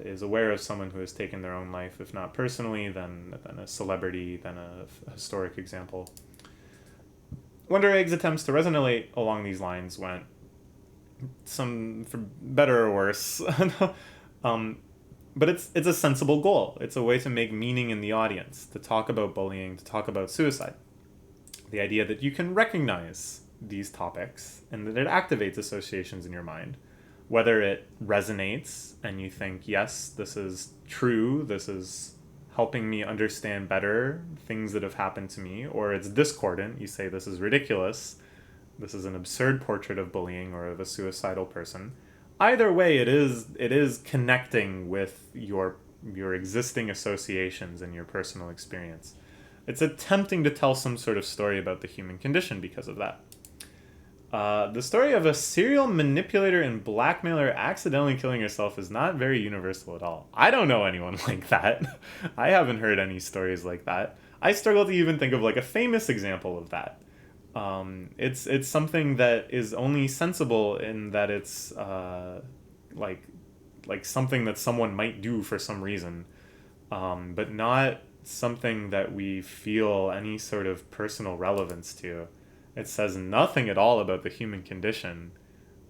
is aware of someone who has taken their own life, if not personally, then a celebrity, then a historic example. Wonder Egg's attempts to resonate along these lines went some for better or worse. But it's a sensible goal. It's a way to make meaning in the audience, to talk about bullying, to talk about suicide. The idea that you can recognize these topics and that it activates associations in your mind. Whether it resonates and you think, yes, this is true, this is helping me understand better things that have happened to me, or it's discordant, you say this is ridiculous, this is an absurd portrait of bullying or of a suicidal person. Either way, it is connecting with your existing associations and your personal experience. It's attempting to tell some sort of story about the human condition because of that. The story of a serial manipulator and blackmailer accidentally killing herself is not very universal at all. I don't know anyone like that. I haven't heard any stories like that. I struggle to even think of like a famous example of that. It's something that is only sensible in that it's like something that someone might do for some reason, but not something that we feel any sort of personal relevance to. It says nothing at all about the human condition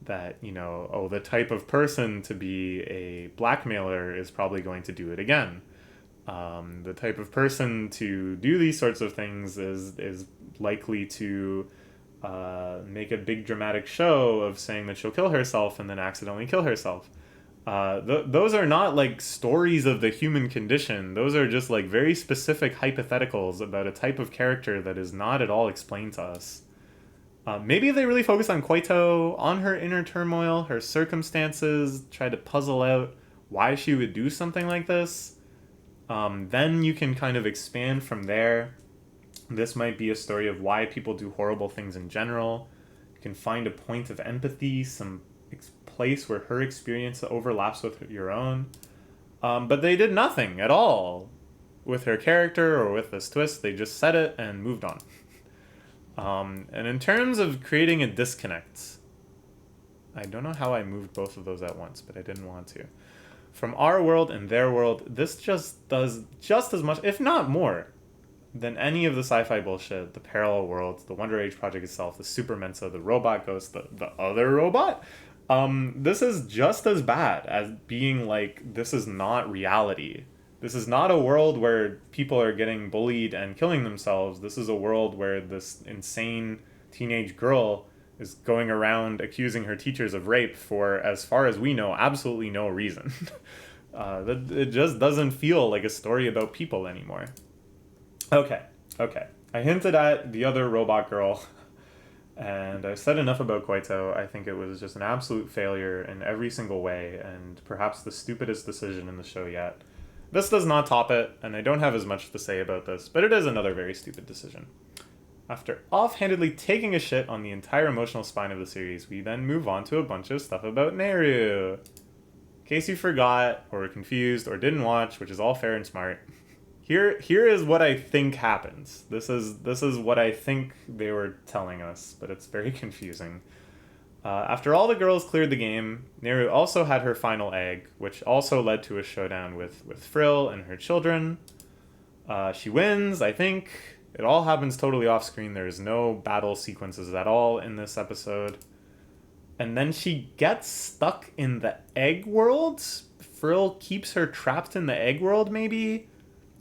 that, you know, oh, the type of person to be a blackmailer is probably going to do it again. The type of person to do these sorts of things is likely to make a big dramatic show of saying that she'll kill herself and then accidentally kill herself. Those are not like stories of the human condition. Those are just like very specific hypotheticals about a type of character that is not at all explained to us. Maybe they really focus on Koito, on her inner turmoil, her circumstances, try to puzzle out why she would do something like this. Then you can kind of expand from there. This might be a story of why people do horrible things in general. You can find a point of empathy, some place where her experience overlaps with your own. But they did nothing at all with her character or with this twist. They just said it and moved on. And in terms of creating a disconnect, I don't know how I moved both of those at once, but I didn't want to. From our world and their world, this just does just as much, if not more, than any of the sci-fi bullshit, the parallel worlds, the Wonder Age project itself, the Super Mensa, the robot ghost, the other robot. This is just as bad as being like, this is not reality. This is not a world where people are getting bullied and killing themselves. This is a world where this insane teenage girl is going around accusing her teachers of rape for, as far as we know, absolutely no reason. It just doesn't feel like a story about people anymore. Okay. I hinted at the other robot girl, and I've said enough about Koito. I think it was just an absolute failure in every single way, and perhaps the stupidest decision in the show yet. This does not top it, and I don't have as much to say about this, but it is another very stupid decision. After offhandedly taking a shit on the entire emotional spine of the series, we then move on to a bunch of stuff about Neru. In case you forgot, or were confused, or didn't watch, which is all fair and smart, here is what I think happens. This is what I think they were telling us, but it's very confusing. After all the girls cleared the game, Neru also had her final egg, which also led to a showdown with Frill and her children. She wins, I think. It all happens totally off screen. There's no battle sequences at all in this episode. And then she gets stuck in the egg world. Frill keeps her trapped in the egg world, maybe?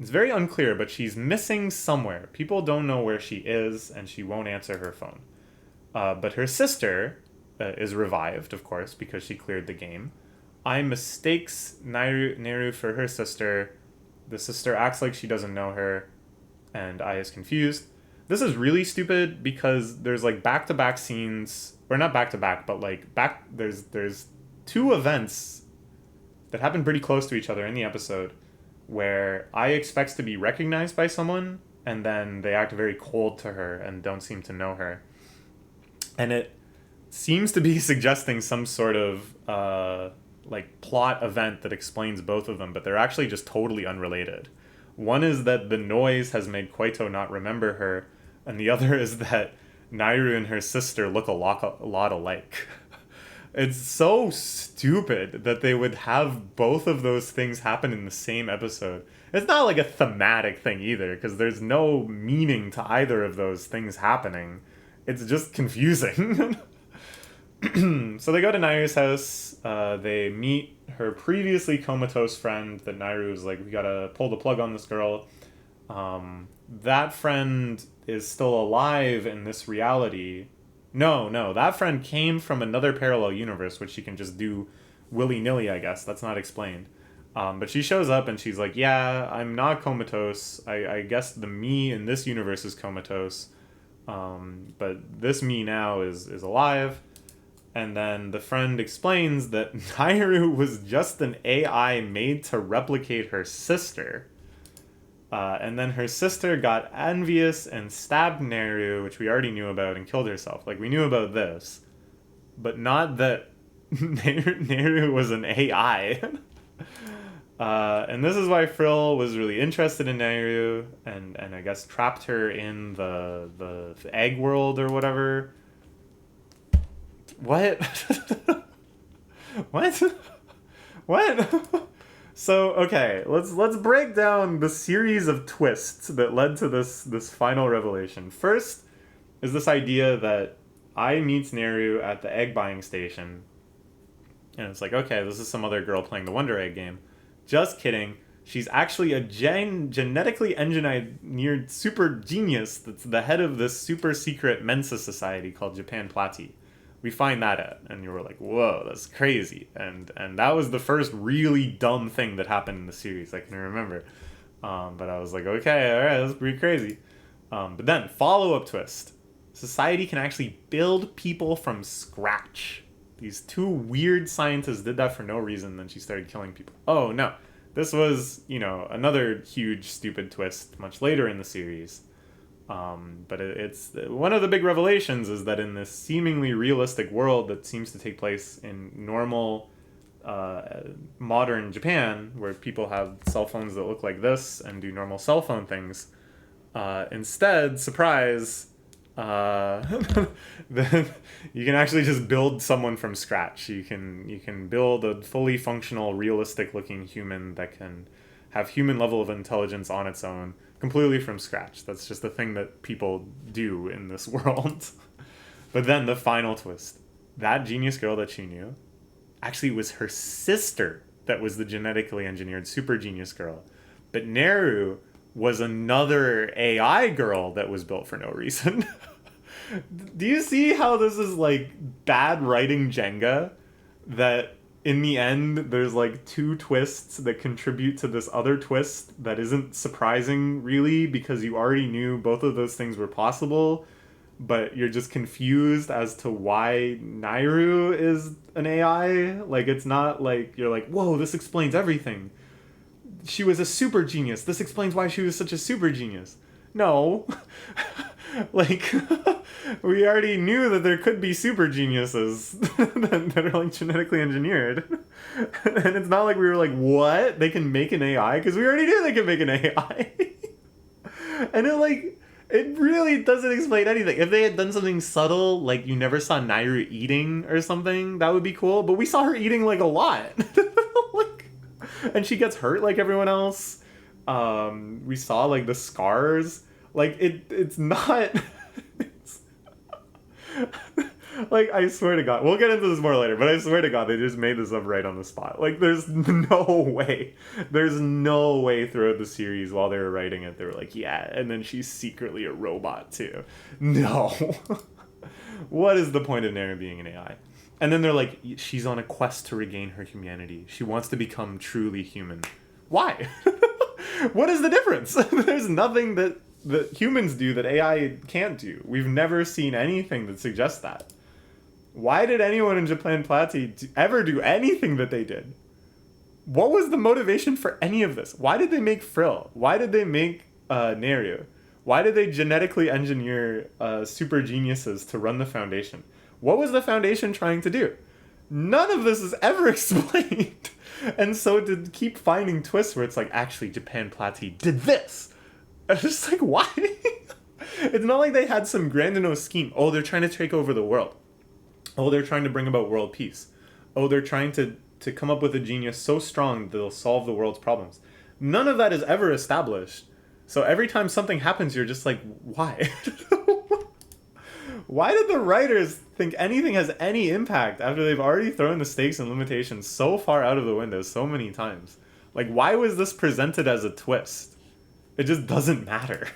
It's very unclear, but she's missing somewhere. People don't know where she is, and she won't answer her phone. But her sister is revived, of course, because she cleared the game. Ai mistakes Neru for her sister. The sister acts like she doesn't know her, and Ai is confused. This is really stupid because there's like back-to-back scenes, or not back-to-back, but like there's two events that happen pretty close to each other in the episode where Ai expects to be recognized by someone, and then they act very cold to her and don't seem to know her. And it seems to be suggesting some sort of like plot event that explains both of them, but they're actually just totally unrelated. One is that the noise has made Koito not remember her, and the other is that Nairu and her sister look a lot alike. It's so stupid that they would have both of those things happen in the same episode. It's not like a thematic thing either, because there's no meaning to either of those things happening. It's just confusing. So they go to Nairu's house. They meet her previously comatose friend that Nairu's like, we gotta pull the plug on this girl. That friend is still alive in this reality. No, that friend came from another parallel universe, which she can just do willy-nilly, I guess. That's not explained. But she shows up and she's like, yeah, I'm not comatose. I guess the me in this universe is comatose. But this me now is alive. And then the friend explains that Nairu was just an AI made to replicate her sister. And then her sister got envious and stabbed Nairu, which we already knew about, and killed herself. Like, we knew about this. But not that Nairu was an AI. And this is why Frill was really interested in Nairu, and I guess trapped her in the egg world or whatever. What? What? So, okay, let's break down the series of twists that led to this final revelation. First is this idea that Ai meets Nairu at the egg buying station, and it's like, okay, this is some other girl playing the Wonder Egg game. Just kidding. She's actually a genetically engineered super genius that's the head of this super secret Mensa society called Japan Plati. We find that out, and you were like, whoa, that's crazy. And that was the first really dumb thing that happened in the series, I can remember. But I was like, okay, alright, that's pretty crazy. But then, follow-up twist. Society can actually build people from scratch. These two weird scientists did that for no reason, then she started killing people. Oh, no. This was, another huge, stupid twist much later in the series. But it's one of the big revelations is that in this seemingly realistic world that seems to take place in normal modern Japan, where people have cell phones that look like this and do normal cell phone things, instead, surprise, then you can actually just build someone from scratch. You can build a fully functional, realistic looking human that can have human level of intelligence on its own, completely from scratch. That's just a thing that people do in this world. But then the final twist. That genius girl that she knew actually was her sister that was the genetically engineered super genius girl. But Neru was another AI girl that was built for no reason. Do you see how this is like bad writing Jenga? That in the end, there's like two twists that contribute to this other twist that isn't surprising, really, because you already knew both of those things were possible, but you're just confused as to why Nairu is an AI. Like, it's not like you're like, whoa, this explains everything. She was a super genius. This explains why she was such a super genius. No. Like, we already knew that there could be super geniuses that are like genetically engineered. And it's not like we were like, what? They can make an AI? Because we already knew they could make an AI. And It really doesn't explain anything. If they had done something subtle, like you never saw Nairu eating or something, that would be cool. But we saw her eating like a lot. Like, and she gets hurt like everyone else. We saw like the scars. Like it's not. It's, like, I swear to God, we'll get into this more later, but I swear to God, they just made this up right on the spot. Like, there's no way throughout the series while they were writing it, they were like, yeah, and then she's secretly a robot too. No. What is the point of Nara being an AI? And then they're like, she's on a quest to regain her humanity. She wants to become truly human. Why? What is the difference? There's nothing that humans do that AI can't do. We've never seen anything that suggests that. Why did anyone in Japan Platy ever do anything that they did? What was the motivation for any of this? Why did they make Frill? Why did they make Neru? Why did they genetically engineer super geniuses to run the Foundation? What was the Foundation trying to do? None of this is ever explained. And so to keep finding twists where it's like, actually, Japan Platy did this. And it's just like, why? It's not like they had some grandiose scheme. Oh, they're trying to take over the world. Oh, they're trying to bring about world peace. Oh, they're trying to come up with a genius so strong that they'll solve the world's problems. None of that is ever established. So every time something happens, you're just like, why? Why did the writers think anything has any impact after they've already thrown the stakes and limitations so far out of the window so many times? Like, why was this presented as a twist? It just doesn't matter.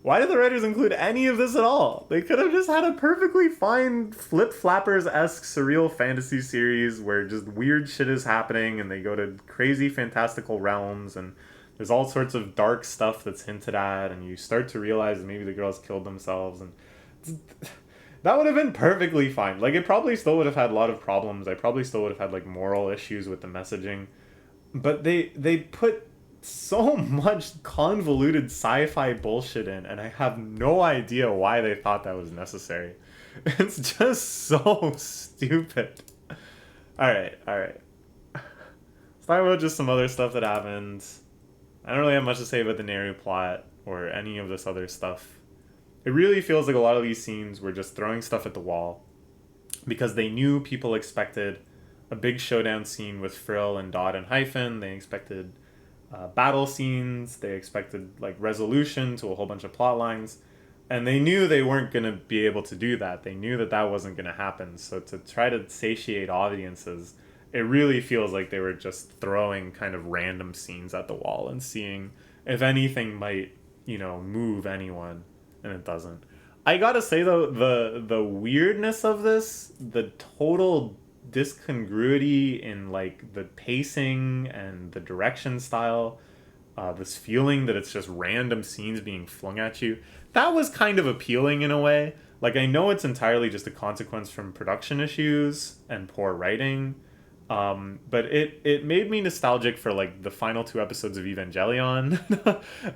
Why did the writers include any of this at all? They could have just had a perfectly fine Flip Flappers-esque surreal fantasy series where just weird shit is happening and they go to crazy fantastical realms and there's all sorts of dark stuff that's hinted at and you start to realize maybe the girls killed themselves and that would have been perfectly fine. Like, it probably still would have had a lot of problems. I probably still would have had like moral issues with the messaging. But they put so much convoluted sci-fi bullshit in, and I have no idea why they thought that was necessary. It's just so stupid. Alright. Let's talk about just some other stuff that happened. I don't really have much to say about the Neru plot or any of this other stuff. It really feels like a lot of these scenes were just throwing stuff at the wall because they knew people expected a big showdown scene with Frill and Dot and Hyphen. They expected battle scenes. They expected like resolution to a whole bunch of plot lines. And they knew they weren't going to be able to do that. They knew that that wasn't going to happen. So to try to satiate audiences, it really feels like they were just throwing kind of random scenes at the wall and seeing if anything might, move anyone. And it doesn't. I gotta say though, the weirdness of this, the total discongruity in like the pacing and the direction style, this feeling that it's just random scenes being flung at you, that was kind of appealing in a way. Like, I know it's entirely just a consequence from production issues and poor writing, but it made me nostalgic for like the final 2 episodes of Evangelion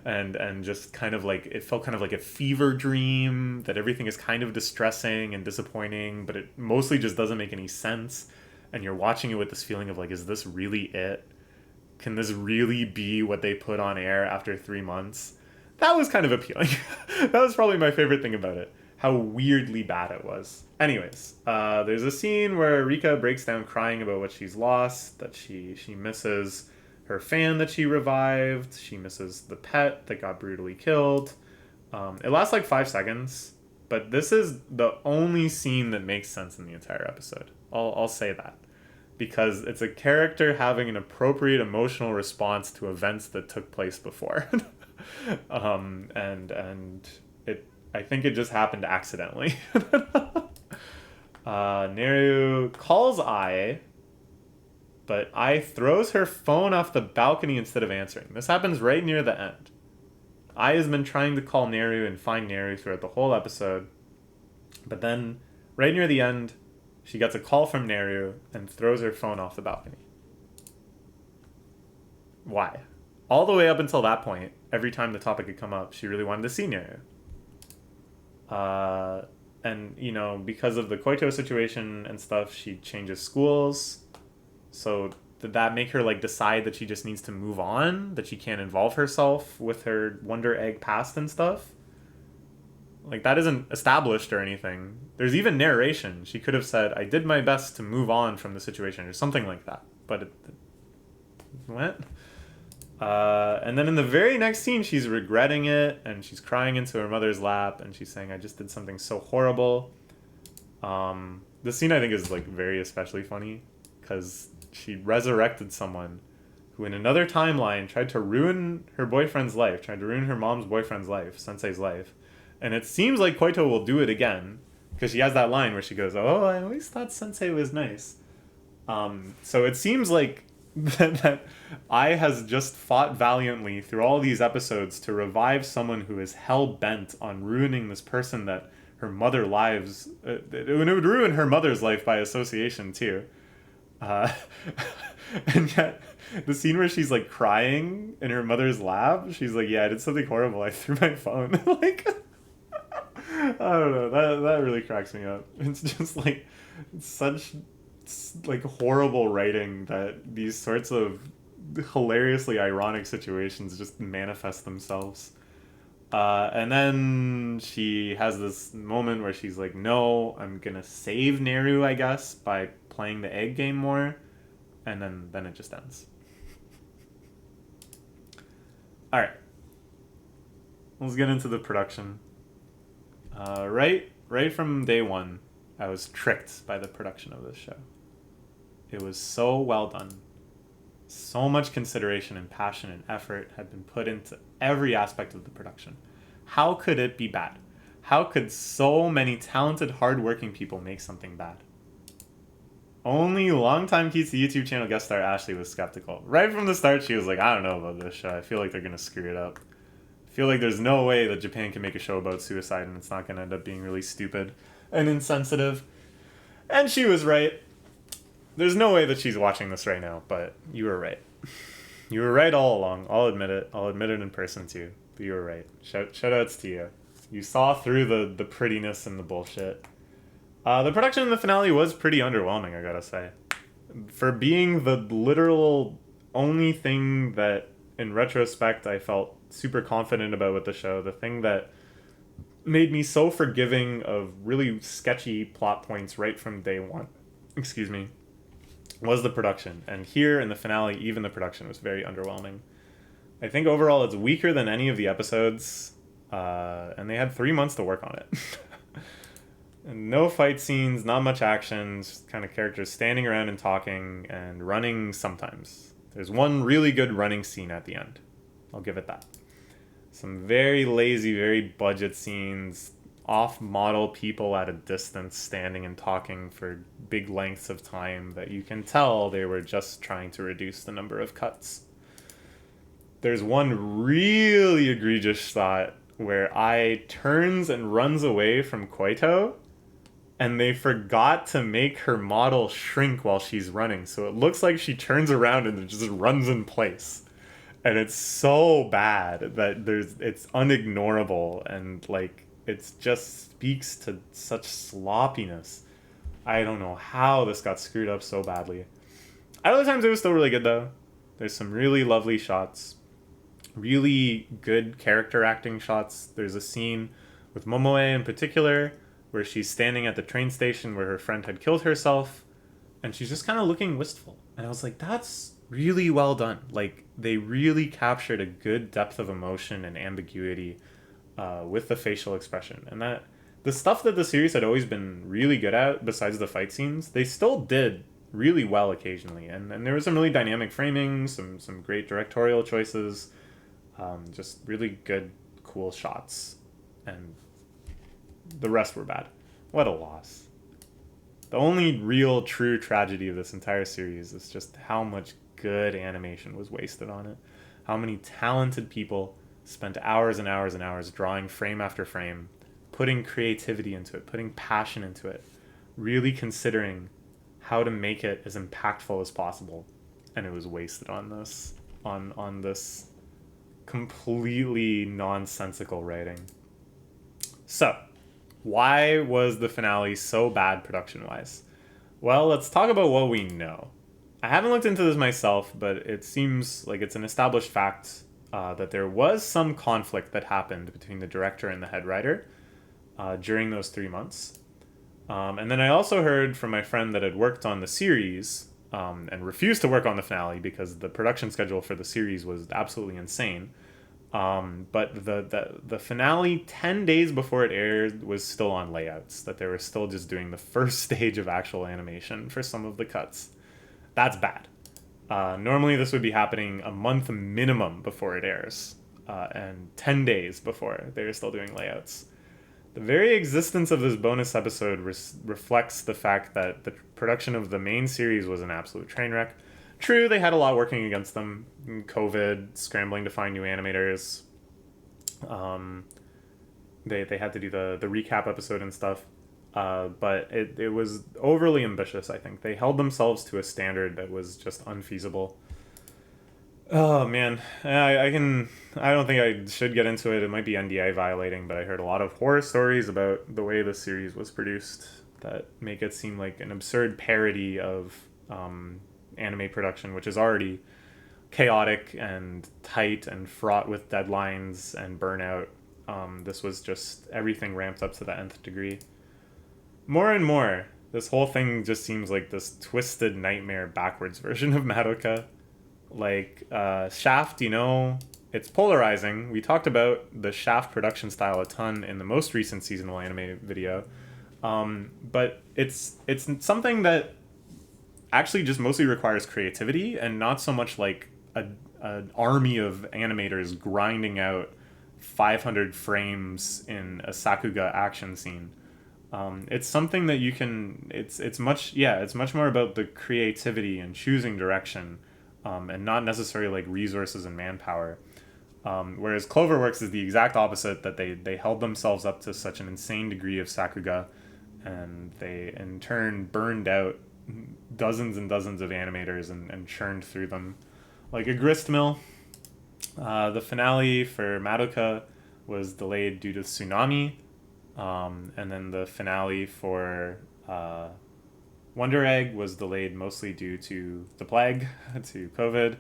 and just kind of like, it felt kind of like a fever dream that everything is kind of distressing and disappointing, but it mostly just doesn't make any sense. And you're watching it with this feeling of like, is this really it? Can this really be what they put on air after 3 months? That was kind of appealing. That was probably my favorite thing about it. How weirdly bad it was. Anyways, there's a scene where Rika breaks down crying about what she's lost, that she misses her fan that she revived, she misses the pet that got brutally killed. It lasts like 5 seconds, but this is the only scene that makes sense in the entire episode. I'll say that. Because it's a character having an appropriate emotional response to events that took place before. And I think it just happened accidentally. Neru calls Ai, but Ai throws her phone off the balcony instead of answering. This happens right near the end. Ai has been trying to call Neru and find Neru throughout the whole episode, but then, right near the end, she gets a call from Neru and throws her phone off the balcony. Why? All the way up until that point, every time the topic had come up, she really wanted to see Neru. And, because of the Koito situation and stuff, she changes schools. So did that make her, decide that she just needs to move on? That she can't involve herself with her Wonder Egg past and stuff? Like, that isn't established or anything. There's even narration. She could have said, I did my best to move on from the situation, or something like that. But it went. And then in the very next scene, she's regretting it, and she's crying into her mother's lap, and she's saying, I just did something so horrible. This scene, I think, is, like, very especially funny, because she resurrected someone who in another timeline tried to ruin her boyfriend's life, tried to ruin her mom's boyfriend's life, Sensei's life. And it seems like Koito will do it again, because she has that line where she goes, oh, I always thought Sensei was nice. So it seems like that Ai has just fought valiantly through all these episodes to revive someone who is hell-bent on ruining this person that her mother lives... it would ruin her mother's life by association, too. And yet, the scene where she's, like, crying in her mother's lap, she's like, yeah, I did something horrible, I threw my phone. Like, I don't know, that really cracks me up. It's just, like, it's such, like, horrible writing that these sorts of hilariously ironic situations just manifest themselves. And then she has this moment where she's like, no, I'm gonna save Neru, I guess, by playing the egg game more. And then it just ends. Alright. Let's get into the production. Right from day one, I was tricked by the production of this show. It was so well done. So much consideration and passion and effort had been put into every aspect of the production. How could it be bad? How could so many talented, hardworking people make something bad? Only longtime Keats the YouTube channel guest star Ashley was skeptical. Right from the start, she was like, I don't know about this show. I feel like they're going to screw it up. I feel like there's no way that Japan can make a show about suicide and it's not going to end up being really stupid and insensitive. And she was right. There's no way that she's watching this right now, but you were right. You were right all along. I'll admit it. I'll admit it in person too. But you were right. Shout outs to you. You saw through the prettiness and the bullshit. The production in the finale was pretty underwhelming, I gotta say. For being the literal only thing that, in retrospect, I felt super confident about with the show, the thing that made me so forgiving of really sketchy plot points right from day one, was the production. And here in the finale, even the production was very underwhelming. I think overall it's weaker than any of the episodes, and they had 3 months to work on it. And no fight scenes, not much action, just kind of characters standing around and talking and running sometimes. There's one really good running scene at the end. I'll give it that. Some very lazy, very budget scenes, off-model people at a distance standing and talking for big lengths of time that you can tell they were just trying to reduce the number of cuts. There's one really egregious shot where Ai turns and runs away from Koito, and they forgot to make her model shrink while she's running. So it looks like she turns around and it just runs in place. And it's so bad that it's unignorable, and like it just speaks to such sloppiness. I don't know how this got screwed up so badly. At other times it was still really good though. There's some really lovely shots. Really good character acting shots. There's a scene with Momoe in particular where she's standing at the train station where her friend had killed herself, and she's just kind of looking wistful. And I was like, that's really well done. Like, they really captured a good depth of emotion and ambiguity with the facial expression. And that the stuff that the series had always been really good at, besides the fight scenes, they still did really well occasionally. And there was some really dynamic framing, some great directorial choices, just really good, cool shots. And the rest were bad. What a loss. The only real true tragedy of this entire series is just how much good animation was wasted on it. How many talented people spent hours and hours and hours drawing frame after frame, putting creativity into it, putting passion into it, really considering how to make it as impactful as possible. And it was wasted on this, on this completely nonsensical writing. So, why was the finale so bad production-wise? Well, let's talk about what we know. I haven't looked into this myself, but it seems like it's an established fact that there was some conflict that happened between the director and the head writer. during those 3 months. And then I also heard from my friend that had worked on the series and refused to work on the finale because the production schedule for the series was absolutely insane. But the finale 10 days before it aired was still on layouts, that they were still just doing the first stage of actual animation for some of the cuts. That's bad. Normally this would be happening a month minimum before it airs, and 10 days before they're still doing layouts. The very existence of this bonus episode reflects the fact that the production of the main series was an absolute train wreck. True, they had a lot working against them. COVID, scrambling to find new animators. They had to do the recap episode and stuff. But it was overly ambitious, I think. They held themselves to a standard that was just unfeasible. Oh man, I don't think I should get into it. It might be NDA violating, but I heard a lot of horror stories about the way the series was produced that make it seem like an absurd parody of anime production, which is already chaotic and tight and fraught with deadlines and burnout. This was just everything ramped up to the nth degree. More and more, this whole thing just seems like this twisted nightmare backwards version of Madoka. Like Shaft, it's polarizing. We talked about the Shaft production style a ton in the most recent seasonal anime video, but it's something that actually just mostly requires creativity and not so much like an army of animators grinding out 500 frames in a Sakuga action scene. It's something that you can. It's much more about the creativity and choosing direction. And not necessarily like resources and manpower. Whereas Cloverworks is the exact opposite, that they held themselves up to such an insane degree of Sakuga, and they in turn burned out dozens and dozens of animators and churned through them like a grist mill. The finale for Madoka was delayed due to tsunami, and then the finale for Wonder Egg was delayed mostly due to the plague, to COVID.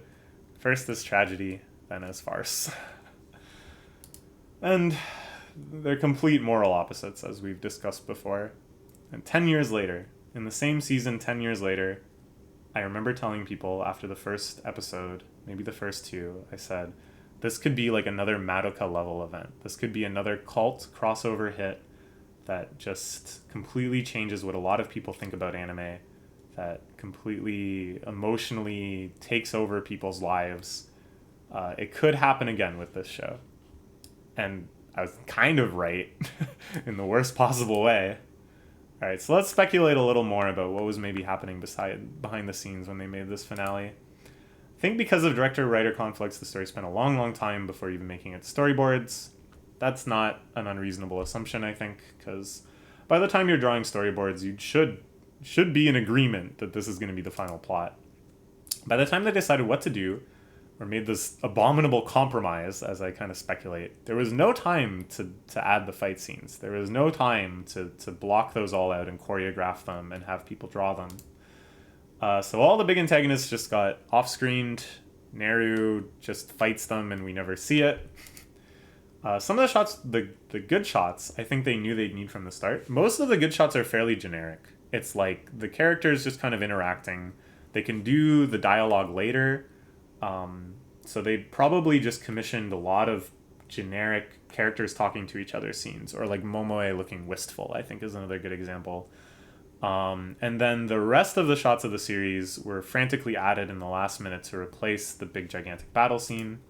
First as tragedy, then as farce. And they're complete moral opposites, as we've discussed before. And 10 years later, in the same season 10 years later, I remember telling people after the first episode, maybe the first two, I said, this could be like another Madoka level event. This could be another cult crossover hit that just completely changes what a lot of people think about anime, that completely emotionally takes over people's lives. It could happen again with this show. And I was kind of right in the worst possible way. All right, so let's speculate a little more about what was maybe happening behind the scenes when they made this finale. I think because of director-writer conflicts, the story spent a long, long time before even making its storyboards. That's not an unreasonable assumption, I think, because by the time you're drawing storyboards, you should be in agreement that this is going to be the final plot. By the time they decided what to do, or made this abominable compromise, as I kind of speculate, there was no time to add the fight scenes. There was no time to block those all out and choreograph them and have people draw them. So all the big antagonists just got off-screened. Neru just fights them and we never see it. Some of the shots, the good shots, I think they knew they'd need from the start. Most of the good shots are fairly generic. It's like the characters just kind of interacting. They can do the dialogue later. So they probably just commissioned a lot of generic characters talking to each other scenes, or like Momoe looking wistful, I think is another good example. And then the rest of the shots of the series were frantically added in the last minute to replace the big gigantic battle scene.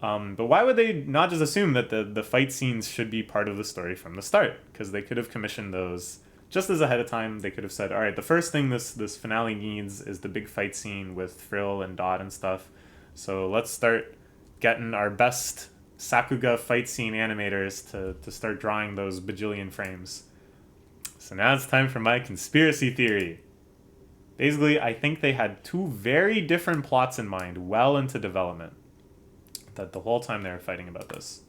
But why would they not just assume that the fight scenes should be part of the story from the start? Because they could have commissioned those just as ahead of time. They could have said, all right, the first thing this finale needs is the big fight scene with Frill and Dot and stuff. So let's start getting our best Sakuga fight scene animators to start drawing those bajillion frames. So now it's time for my conspiracy theory. Basically, I think they had two very different plots in mind well into development, that the whole time they were fighting about this.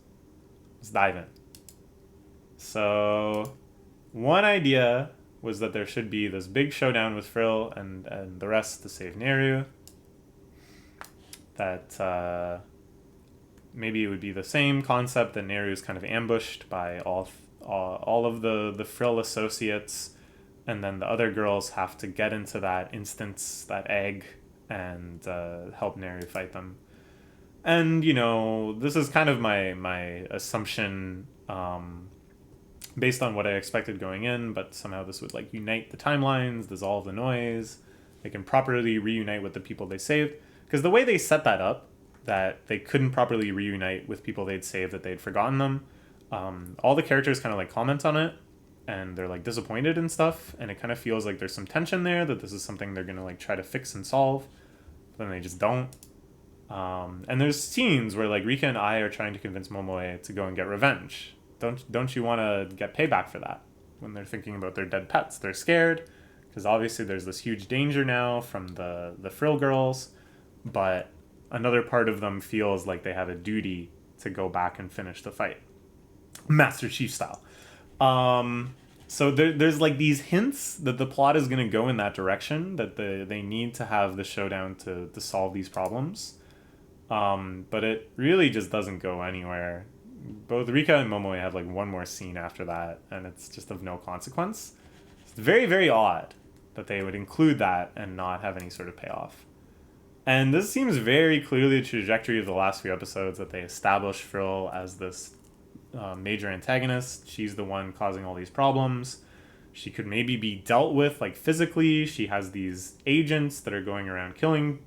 Let's dive in. So one idea was that there should be this big showdown with Frill and the rest to save Neru. That maybe it would be the same concept that Neru is kind of ambushed by all of the Frill associates, and then the other girls have to get into that instance, that egg, and help Neru fight them. And, you know, this is kind of my assumption based on what I expected going in, but somehow this would like unite the timelines, dissolve the noise. They can properly reunite with the people they saved. Because the way they set that up, that they couldn't properly reunite with people they'd saved, that they'd forgotten them, all the characters kind of like comment on it, and they're like disappointed and stuff, and it kind of feels like there's some tension there, that this is something they're gonna like try to fix and solve, but then they just don't. And there's scenes where like Rika and I are trying to convince Momoe to go and get revenge. Don't you want to get payback for that? When they're thinking about their dead pets, they're scared because obviously there's this huge danger now from the Frill girls, but another part of them feels like they have a duty to go back and finish the fight, Master Chief style. So there's like these hints that the plot is going to go in that direction, that they need to have the showdown to solve these problems. But it really just doesn't go anywhere. Both Rika and Momoe have like one more scene after that, and it's just of no consequence. It's very, very odd that they would include that and not have any sort of payoff. And this seems very clearly the trajectory of the last few episodes, that they establish Frill as this major antagonist. She's the one causing all these problems. She could maybe be dealt with like physically. She has these agents that are going around killing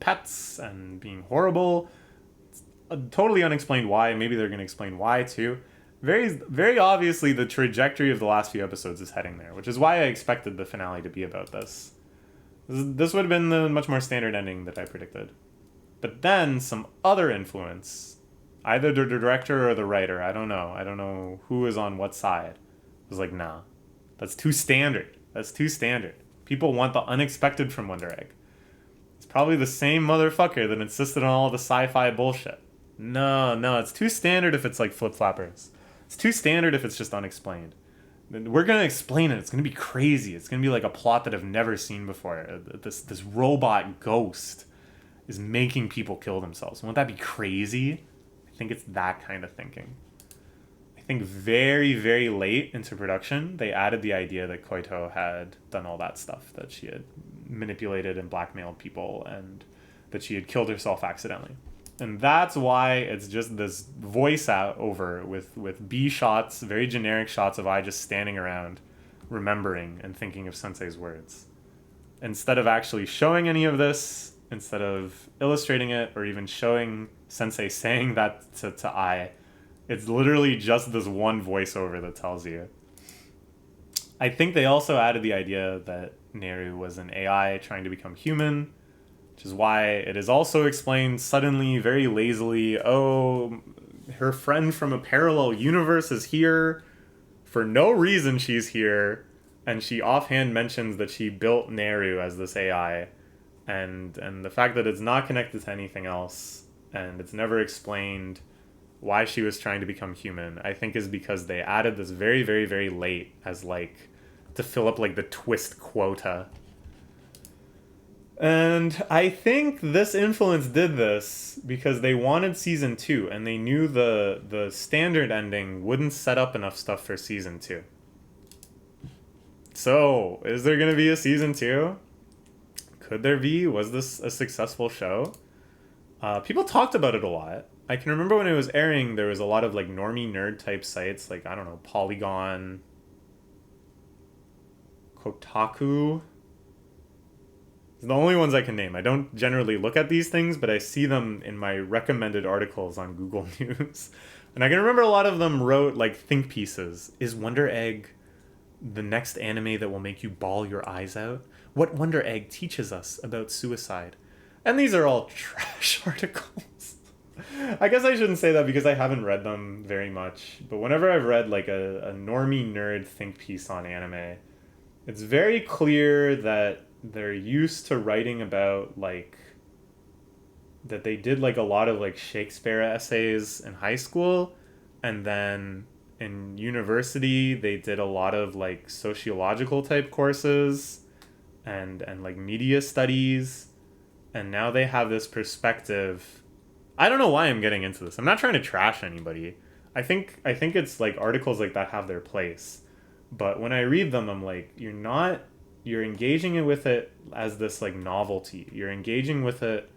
pets and being horrible. It's totally unexplained why. Maybe they're going to explain why too. Very, very obviously the trajectory of the last few episodes is heading there, which is why I expected the finale to be about this. This would have been the much more standard ending that I predicted. But then some other influence, either the director or the writer, I don't know who is on what side, was like, nah, that's too standard. People want the unexpected from Wonder Egg. It's probably the same motherfucker that insisted on all the sci-fi bullshit. No, it's too standard if it's like Flip Flappers. It's too standard if it's just unexplained. We're going to explain it. It's going to be crazy. It's going to be like a plot that I've never seen before. This robot ghost is making people kill themselves. Won't that be crazy? I think it's that kind of thinking. I think very, very late into production, they added the idea that Koito had done all that stuff, that she had manipulated and blackmailed people, and that she had killed herself accidentally. And that's why it's just this voice out over with B shots, very generic shots of I just standing around remembering and thinking of Sensei's words. Instead of actually showing any of this, instead of illustrating it or even showing Sensei saying that to I, it's literally just this one voiceover that tells you. I think they also added the idea that Neru was an AI trying to become human, which is why it is also explained suddenly, very lazily, oh, her friend from a parallel universe is here. For no reason she's here. And she offhand mentions that she built Neru as this AI. And the fact that it's not connected to anything else, and it's never explained why she was trying to become human, I think is because they added this very, very, very late as like to fill up like the twist quota. And I think this influence did this because they wanted season 2, and they knew the standard ending wouldn't set up enough stuff for season 2. So, is there going to be a season 2? Could there be? Was this a successful show? People talked about it a lot. I can remember when it was airing, there was a lot of like normie nerd type sites, like, I don't know, Polygon, Kotaku. The only ones I can name. I don't generally look at these things, but I see them in my recommended articles on Google News. And I can remember a lot of them wrote like think pieces. Is Wonder Egg the next anime that will make you bawl your eyes out? What Wonder Egg teaches us about suicide? And these are all trash articles. I guess I shouldn't say that because I haven't read them very much. But whenever I've read like a normie nerd think piece on anime, it's very clear that they're used to writing about like that they did like a lot of like Shakespeare essays in high school, and then in university they did a lot of like sociological type courses and like media studies, and now they have this perspective I don't know why I'm getting into this. I'm not trying to trash anybody. I think it's like articles like that have their place. But when I read them, I'm like, you're engaging it with it as this like novelty. You're engaging with it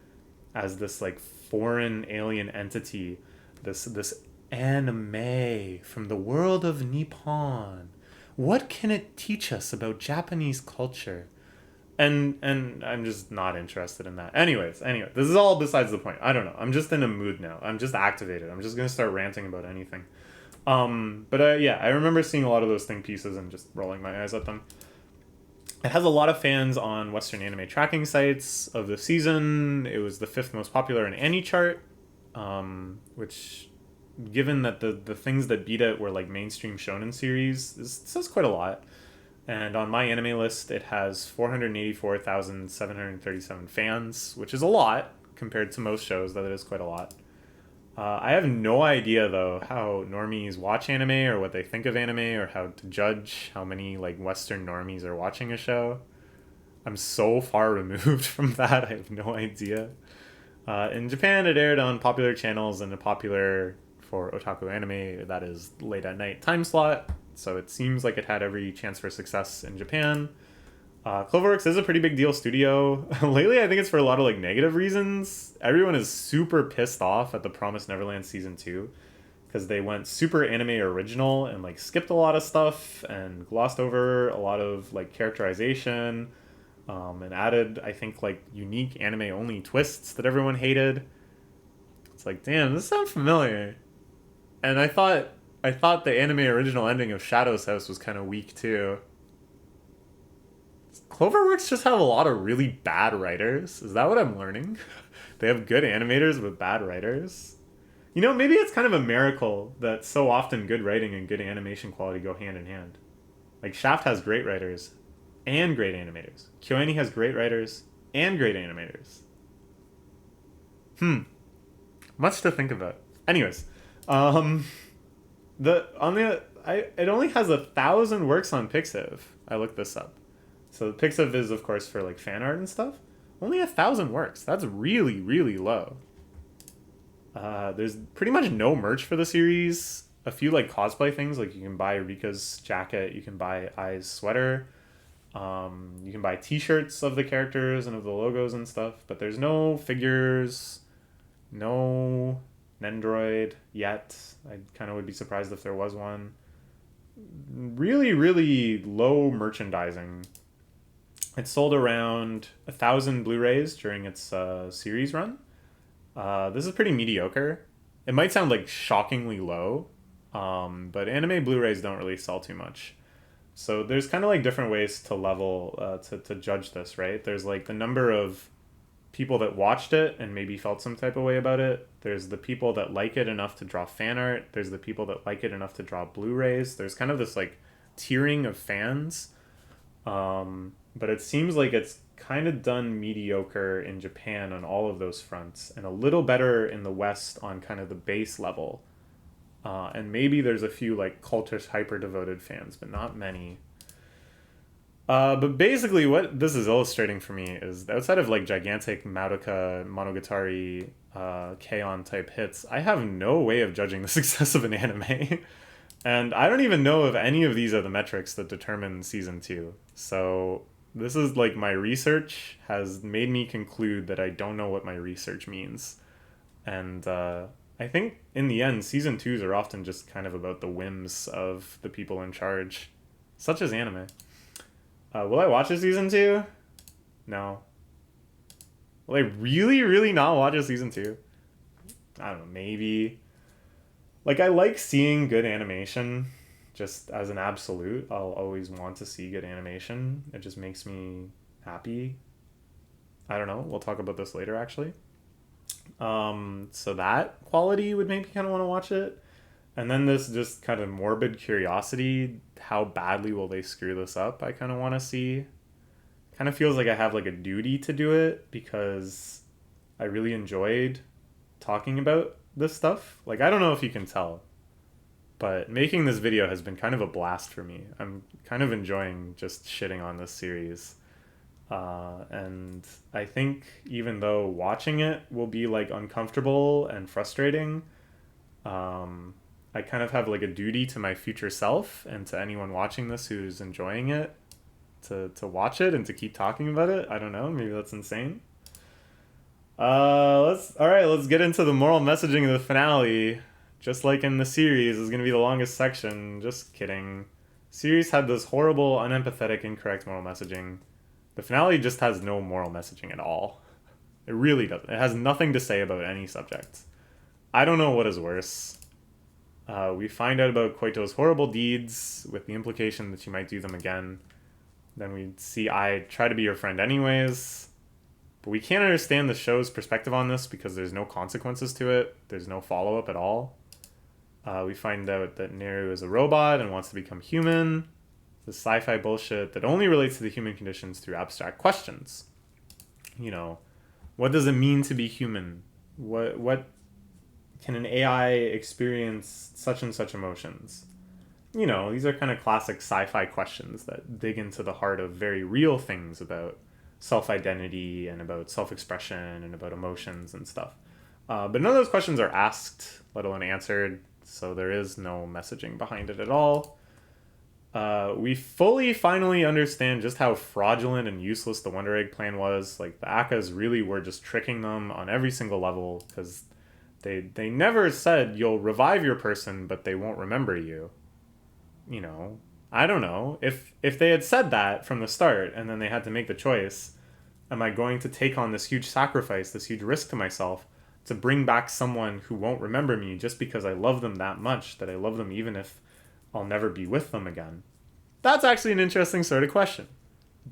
as this like foreign alien entity, this anime from the world of Nippon. What can it teach us about Japanese culture? And I'm just not interested in that. Anyway, this is all besides the point. I don't know. I'm just in a mood now. I'm just activated. I'm just gonna start ranting about anything. But yeah, I remember seeing a lot of those think pieces and just rolling my eyes at them. It has a lot of fans on Western anime tracking sites of the season. It was the fifth most popular in AnyChart, which, given that the things that beat it were like mainstream shonen series, this says quite a lot. And on my anime list, it has 484,737 fans, which is a lot compared to most shows. That is quite a lot. I have no idea though how normies watch anime or what they think of anime or how to judge how many like Western normies are watching a show. I'm so far removed from that. I have no idea. In Japan, it aired on popular channels and a popular for otaku anime that is late at night time slot. So it seems like it had every chance for success in Japan. Cloverworks is a pretty big deal studio. Lately, I think it's for a lot of like negative reasons. Everyone is super pissed off at the Promised Neverland season 2 because they went super anime original and like skipped a lot of stuff and glossed over a lot of like characterization, and added, I think, like unique anime only twists that everyone hated. It's like, damn, this sounds familiar. And I thought the anime original ending of Shadow's House was kind of weak too. Cloverworks just have a lot of really bad writers. Is that what I'm learning? They have good animators but bad writers. You know, maybe it's kind of a miracle that so often good writing and good animation quality go hand in hand. Like Shaft has great writers and great animators. KyoAni has great writers and great animators. Much to think about. Anyways, it only has 1,000 works on Pixiv. I looked this up. So Pixiv is, of course, for like fan art and stuff. Only 1,000 works. That's really, really low. There's pretty much no merch for the series. A few like cosplay things, like you can buy Rika's jacket, you can buy Ai's sweater, you can buy T-shirts of the characters and of the logos and stuff. But there's no figures, no Nendroid yet. I kind of would be surprised if there was one. Really, really low merchandising. It sold around 1,000 Blu-rays during its series run. This is pretty mediocre. It might sound like shockingly low, but anime Blu-rays don't really sell too much. So there's kind of like different ways to level, to judge this, right? There's like the number of people that watched it and maybe felt some type of way about it. There's the people that like it enough to draw fan art. There's the people that like it enough to draw Blu-rays. There's kind of this like tiering of fans. But it seems like it's kind of done mediocre in Japan on all of those fronts and a little better in the West on kind of the base level. And maybe there's a few like cultish hyper devoted fans, but not many. But basically what this is illustrating for me is outside of like gigantic Madoka, Monogatari, K-On! Type hits, I have no way of judging the success of an anime. And I don't even know if any of these are the metrics that determine season 2. So this is like my research has made me conclude that I don't know what my research means. And I think in the end, season 2s are often just kind of about the whims of the people in charge, such as anime. Will I watch a season 2? No. Will I really, really not watch a season 2? I don't know, maybe. Like, I like seeing good animation, just as an absolute. I'll always want to see good animation. It just makes me happy. I don't know. We'll talk about this later, actually. So that quality would make me kind of want to watch it. And then this just kind of morbid curiosity, how badly will they screw this up? I kind of want to see. Kind of feels like I have like a duty to do it because I really enjoyed talking about this stuff. Like, I don't know if you can tell, but making this video has been kind of a blast for me. I'm kind of enjoying just shitting on this series. And I think even though watching it will be like uncomfortable and frustrating, I kind of have like a duty to my future self and to anyone watching this who's enjoying it to watch it and to keep talking about it. I don't know, maybe that's insane. Let's get into the moral messaging of the finale. Just like in the series, is gonna be the longest section. Just kidding. Series had this horrible, unempathetic, incorrect moral messaging. The finale just has no moral messaging at all. It really doesn't. It has nothing to say about any subject. I don't know what is worse. We find out about Koito's horrible deeds with the implication that she might do them again. Then we see I try to be your friend anyways. But we can't understand the show's perspective on this because there's no consequences to it. There's no follow-up at all. We find out that Neru is a robot and wants to become human. The sci-fi bullshit that only relates to the human conditions through abstract questions. You know, what does it mean to be human? What can an AI experience such and such emotions? You know, these are kind of classic sci-fi questions that dig into the heart of very real things about self-identity and about self-expression and about emotions and stuff. But none of those questions are asked, let alone answered, so there is no messaging behind it at all. We finally understand just how fraudulent and useless the Wonder Egg plan was. Like, the Akkas really were just tricking them on every single level, because they never said you'll revive your person, but they won't remember you. You know, I don't know. If they had said that from the start, and then they had to make the choice, am I going to take on this huge sacrifice, this huge risk to myself, to bring back someone who won't remember me just because I love them that much, that I love them even if I'll never be with them again? That's actually an interesting sort of question.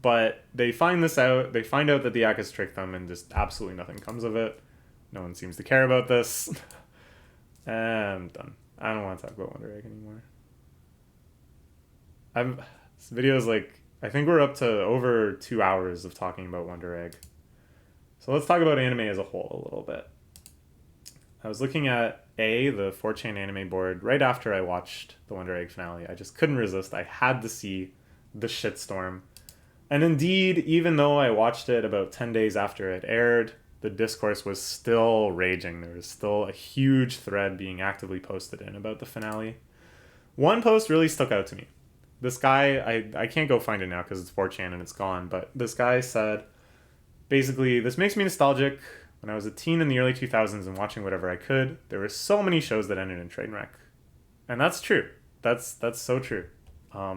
But they find this out, they find out that the Akkas tricked them, and just absolutely nothing comes of it. No one seems to care about this. And I'm done. I don't want to talk about Wonder Egg anymore. This video is like, I think we're up to over 2 hours of talking about Wonder Egg. So let's talk about anime as a whole a little bit. I was looking at the 4chan anime board right after I watched the Wonder Egg finale. I just couldn't resist. I had to see the shitstorm. And indeed, even though I watched it about 10 days after it aired, the discourse was still raging. There was still a huge thread being actively posted in about the finale. One post really stuck out to me. This guy, I can't go find it now because it's 4chan and it's gone, but this guy said, basically, this makes me nostalgic. When I was a teen in the early 2000s and watching whatever I could, there were so many shows that ended in train wreck. And that's true. That's so true. I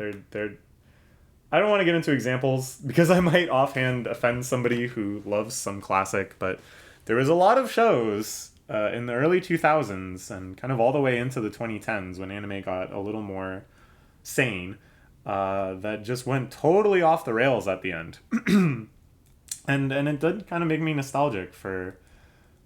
don't want to get into examples because I might offhand offend somebody who loves some classic, but there was a lot of shows in the early 2000s and kind of all the way into the 2010s when anime got a little more sane, that just went totally off the rails at the end. And it did kind of make me nostalgic for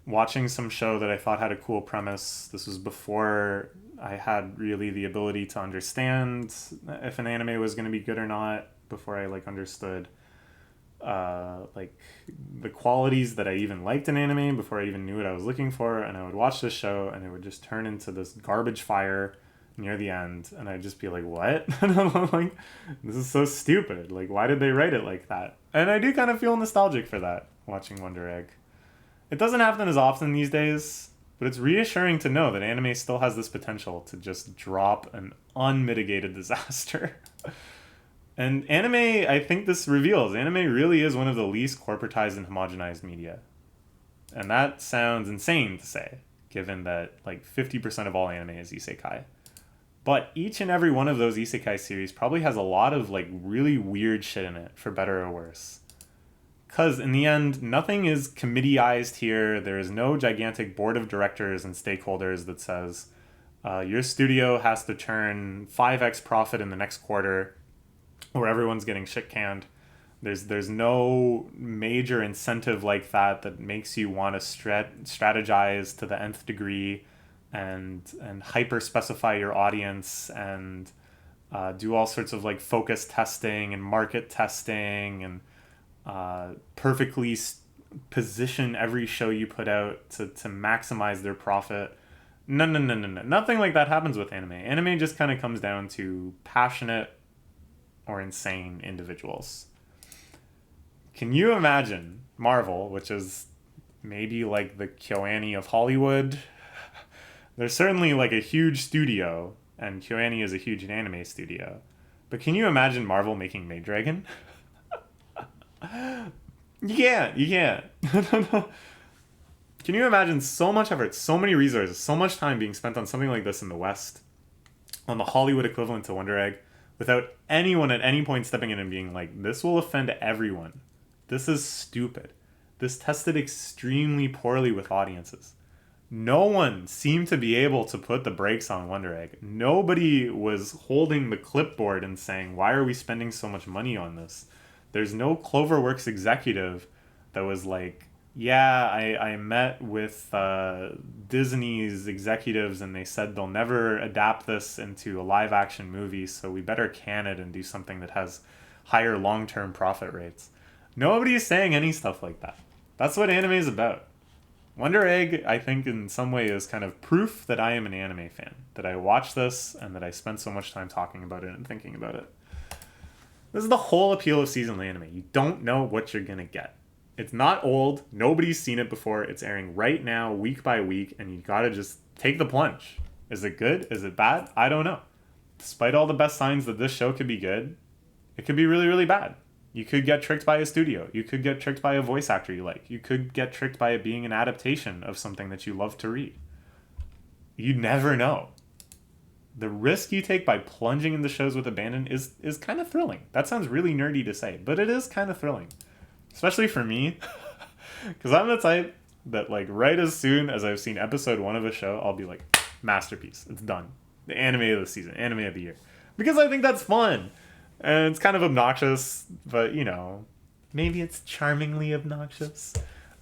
watching some show that I thought had a cool premise. This was before I had really the ability to understand if an anime was going to be good or not, before I understood like the qualities that I even liked in anime, before I even knew what I was looking for. And I would watch this show and it would just turn into this garbage fire near the end, and I'd just be like, what? And I'm like, this is so stupid. Like, why did they write it like that? And I do kind of feel nostalgic for that, watching Wonder Egg. It doesn't happen as often these days, but it's reassuring to know that anime still has this potential to just drop an unmitigated disaster. And anime, I think this reveals, anime really is one of the least corporatized and homogenized media. And that sounds insane to say, given that 50% of all anime is isekai. But each and every one of those isekai series probably has a lot of really weird shit in it, for better or worse. Because in the end, nothing is committeeized here. There is no gigantic board of directors and stakeholders that says, your studio has to turn 5x profit in the next quarter, or everyone's getting shit canned. There's no major incentive like that makes you want to strategize to the nth degree and hyper specify your audience and do all sorts of focus testing and market testing and perfectly position every show you put out to maximize their profit. No. Nothing like that happens with anime. Anime just kind of comes down to passionate or insane individuals. Can you imagine Marvel, which is maybe like the KyoAni of Hollywood? There's certainly like a huge studio, and KyoAni is a huge anime studio. But can you imagine Marvel making Maid Dragon? You can't. You can't. Can you imagine so much effort, so many resources, so much time being spent on something like this in the West, on the Hollywood equivalent to Wonder Egg, without anyone at any point stepping in and being like, this will offend everyone. This is stupid. This tested extremely poorly with audiences. No one seemed to be able to put the brakes on Wonder Egg. Nobody was holding the clipboard and saying, why are we spending so much money on this? There's no Cloverworks executive that was like, yeah, I met with Disney's executives and they said they'll never adapt this into a live action movie, so we better can it and do something that has higher long-term profit rates. Nobody is saying any stuff like that. That's what anime is about. Wonder Egg, I think, in some way is kind of proof that I am an anime fan, that I watch this and that I spend so much time talking about it and thinking about it. This is the whole appeal of seasonal anime. You don't know what you're gonna get. It's not old. Nobody's seen it before. It's airing right now, week by week, and you gotta just take the plunge. Is it good? Is it bad? I don't know. Despite all the best signs that this show could be good, it could be really, really bad. You could get tricked by a studio. You could get tricked by a voice actor you like. You could get tricked by it being an adaptation of something that you love to read. You never know. The risk you take by plunging into shows with abandon is kind of thrilling. That sounds really nerdy to say, but it is kind of thrilling. Especially for me, because I'm the type that, like, right as soon as I've seen episode 1 of a show, I'll be like, masterpiece, it's done. The anime of the season, anime of the year. Because I think that's fun. And it's kind of obnoxious, but, you know, maybe it's charmingly obnoxious.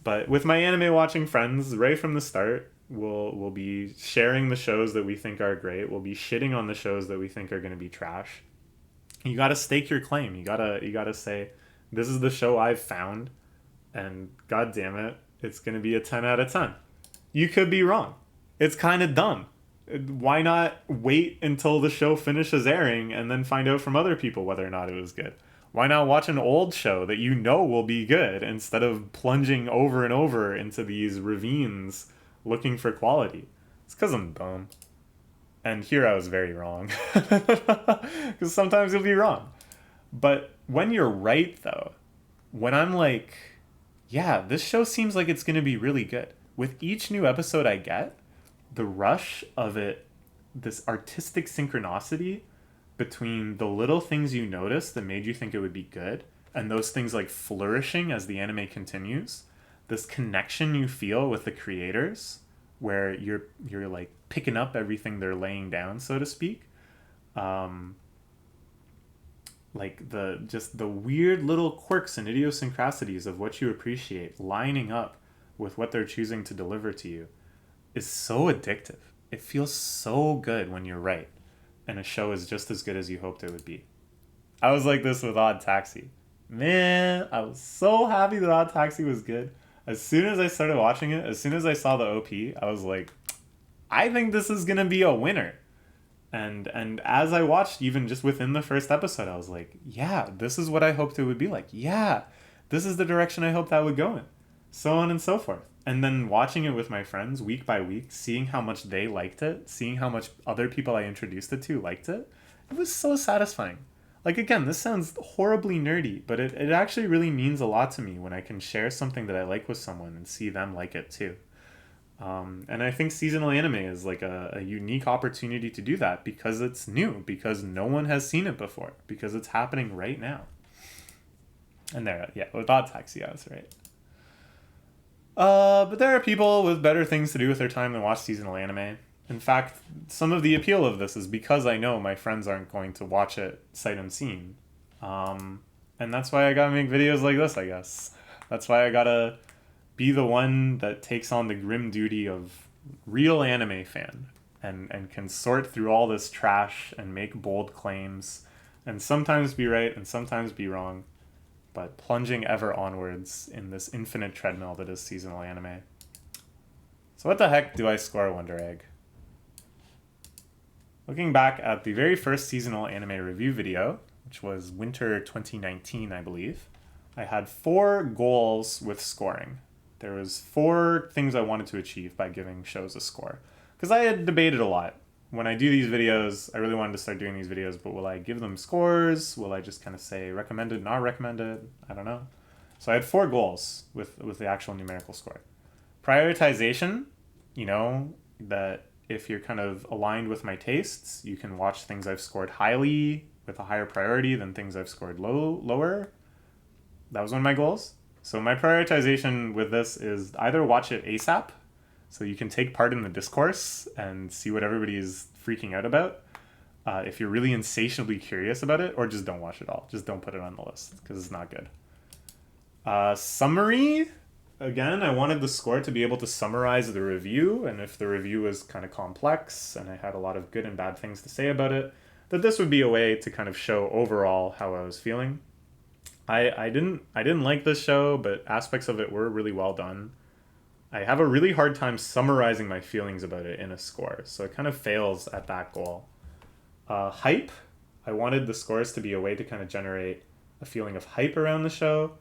But with my anime watching friends, right from the start, we'll be sharing the shows that we think are great. We'll be shitting on the shows that we think are going to be trash. You got to stake your claim. You gotta say, this is the show I've found, and god damn it, it's going to be a 10 out of 10. You could be wrong. It's kind of dumb. Why not wait until the show finishes airing and then find out from other people whether or not it was good? Why not watch an old show that you know will be good instead of plunging over and over into these ravines looking for quality? It's because I'm dumb. And here I was very wrong. Because sometimes you'll be wrong. But when you're right, though, when I'm like, yeah, this show seems like it's going to be really good. With each new episode I get, the rush of it, this artistic synchronicity between the little things you notice that made you think it would be good and those things like flourishing as the anime continues, this connection you feel with the creators where you're like picking up everything they're laying down, so to speak. Like the weird little quirks and idiosyncrasies of what you appreciate lining up with what they're choosing to deliver to you is so addictive. It feels so good when you're right and a show is just as good as you hoped it would be. I was like this with Odd Taxi. Man, I was so happy that Odd Taxi was good. As soon as I started watching it, as soon as I saw the OP, I was like, I think this is gonna be a winner. And as I watched, even just within the first episode, I was like, yeah, this is what I hoped it would be like. Yeah, this is the direction I hoped that would go in. So on and so forth. And then watching it with my friends week by week, seeing how much they liked it, seeing how much other people I introduced it to liked it, it was so satisfying. Like, again, this sounds horribly nerdy, but it actually really means a lot to me when I can share something that I like with someone and see them like it too. And I think seasonal anime is like a unique opportunity to do that because it's new, because no one has seen it before, because it's happening right now. And there, yeah, with Odd Taxi, I was right. But there are people with better things to do with their time than watch seasonal anime. In fact, some of the appeal of this is because I know my friends aren't going to watch it sight unseen. And that's why I gotta make videos like this, I guess. That's why I gotta be the one that takes on the grim duty of real anime fan and can sort through all this trash and make bold claims and sometimes be right and sometimes be wrong, but plunging ever onwards in this infinite treadmill that is seasonal anime. So what the heck do I score Wonder Egg? Looking back at the very first seasonal anime review video, which was winter 2019, I believe, I had 4 goals with scoring. There was 4 things I wanted to achieve by giving shows a score. Because I had debated a lot. When I do these videos, I really wanted to start doing these videos, but will I give them scores? Will I just kind of say recommended, not recommended? I don't know. So I had 4 goals with the actual numerical score. Prioritization, you know, that if you're kind of aligned with my tastes, you can watch things I've scored highly with a higher priority than things I've scored lower. That was one of my goals. So my prioritization with this is either watch it ASAP, so you can take part in the discourse and see what everybody is freaking out about, if you're really insatiably curious about it, or just don't watch it all. Just don't put it on the list, because it's not good. Summary, again, I wanted the score to be able to summarize the review, and if the review was kind of complex and I had a lot of good and bad things to say about it, that this would be a way to kind of show overall how I was feeling. I didn't like this show, but aspects of it were really well done. I have a really hard time summarizing my feelings about it in a score, so it kind of fails at that goal. Hype, I wanted the scores to be a way to kind of generate a feeling of hype around the show.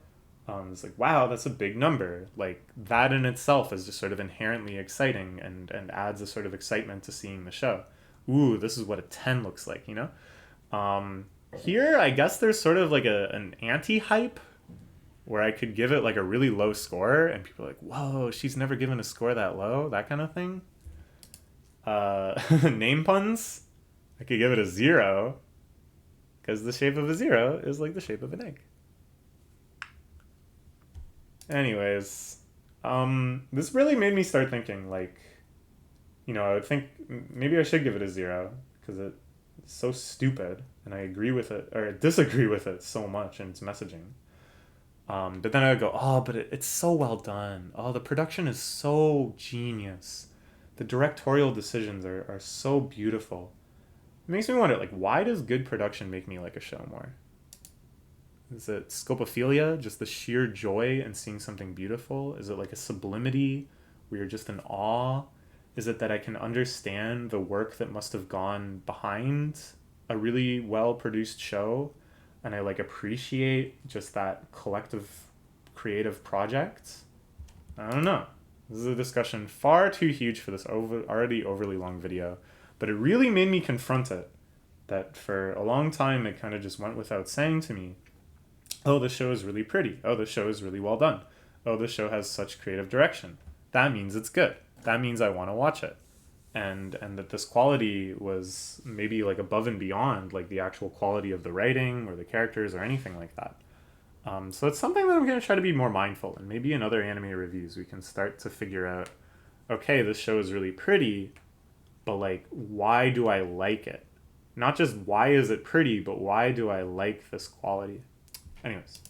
It's like, wow, that's a big number. Like, that in itself is just sort of inherently exciting and adds a sort of excitement to seeing the show. Ooh, this is what a 10 looks like, you know? Here, I guess there's sort of like an anti-hype where I could give it like a really low score and people are like, whoa, she's never given a score that low, that kind of thing. Name puns, I could give it a 0 because the shape of a 0 is like the shape of an egg. Anyways, this really made me start thinking, like, you know, I would think maybe I should give it a 0 because it's so stupid and I agree with it, or disagree with it so much in its messaging. But then I would go, oh, but it's so well done. Oh, the production is so genius. The directorial decisions are so beautiful. It makes me wonder, like, why does good production make me like a show more? Is it scopophilia, just the sheer joy in seeing something beautiful? Is it like a sublimity where you're just in awe? Is it that I can understand the work that must have gone behind a really well-produced show, and I like appreciate just that collective creative project? I don't know. This is a discussion far too huge for this already overly long video, but it really made me confront it, that for a long time it kind of just went without saying to me, oh, this show is really pretty. Oh, this show is really well done. Oh, this show has such creative direction. That means it's good. That means I want to watch it. And that this quality was maybe like above and beyond like the actual quality of the writing or the characters or anything like that. So it's something that I'm going to try to be more mindful, and maybe in other anime reviews we can start to figure out, okay, this show is really pretty, but like, why do I like it? Not just why is it pretty, but why do I like this quality? Anyways.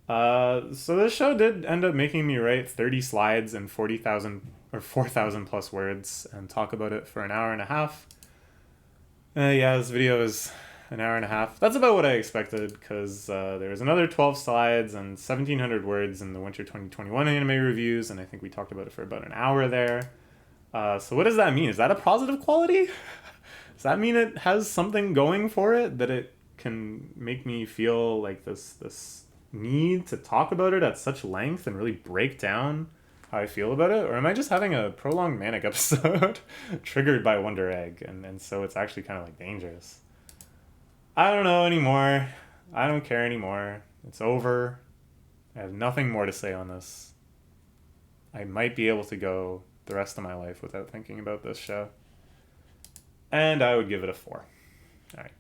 So this show did end up making me write 30 slides and 40,000 or 4,000 plus words and talk about it for an hour and a half. Yeah, this video is an hour and a half. That's about what I expected, because there was another 12 slides and 1,700 words in the Winter 2021 anime reviews, and I think we talked about it for about an hour there. So what does that mean? Is that a positive quality? Does that mean it has something going for it, that it can make me feel like this need to talk about it at such length and really break down how I feel about it? Or am I just having a prolonged manic episode triggered by Wonder Egg, and so it's actually kind of like dangerous? I don't know anymore. I don't care anymore. It's over. I have nothing more to say on this. I might be able to go the rest of my life without thinking about this show. And I would give it a 4. Alright.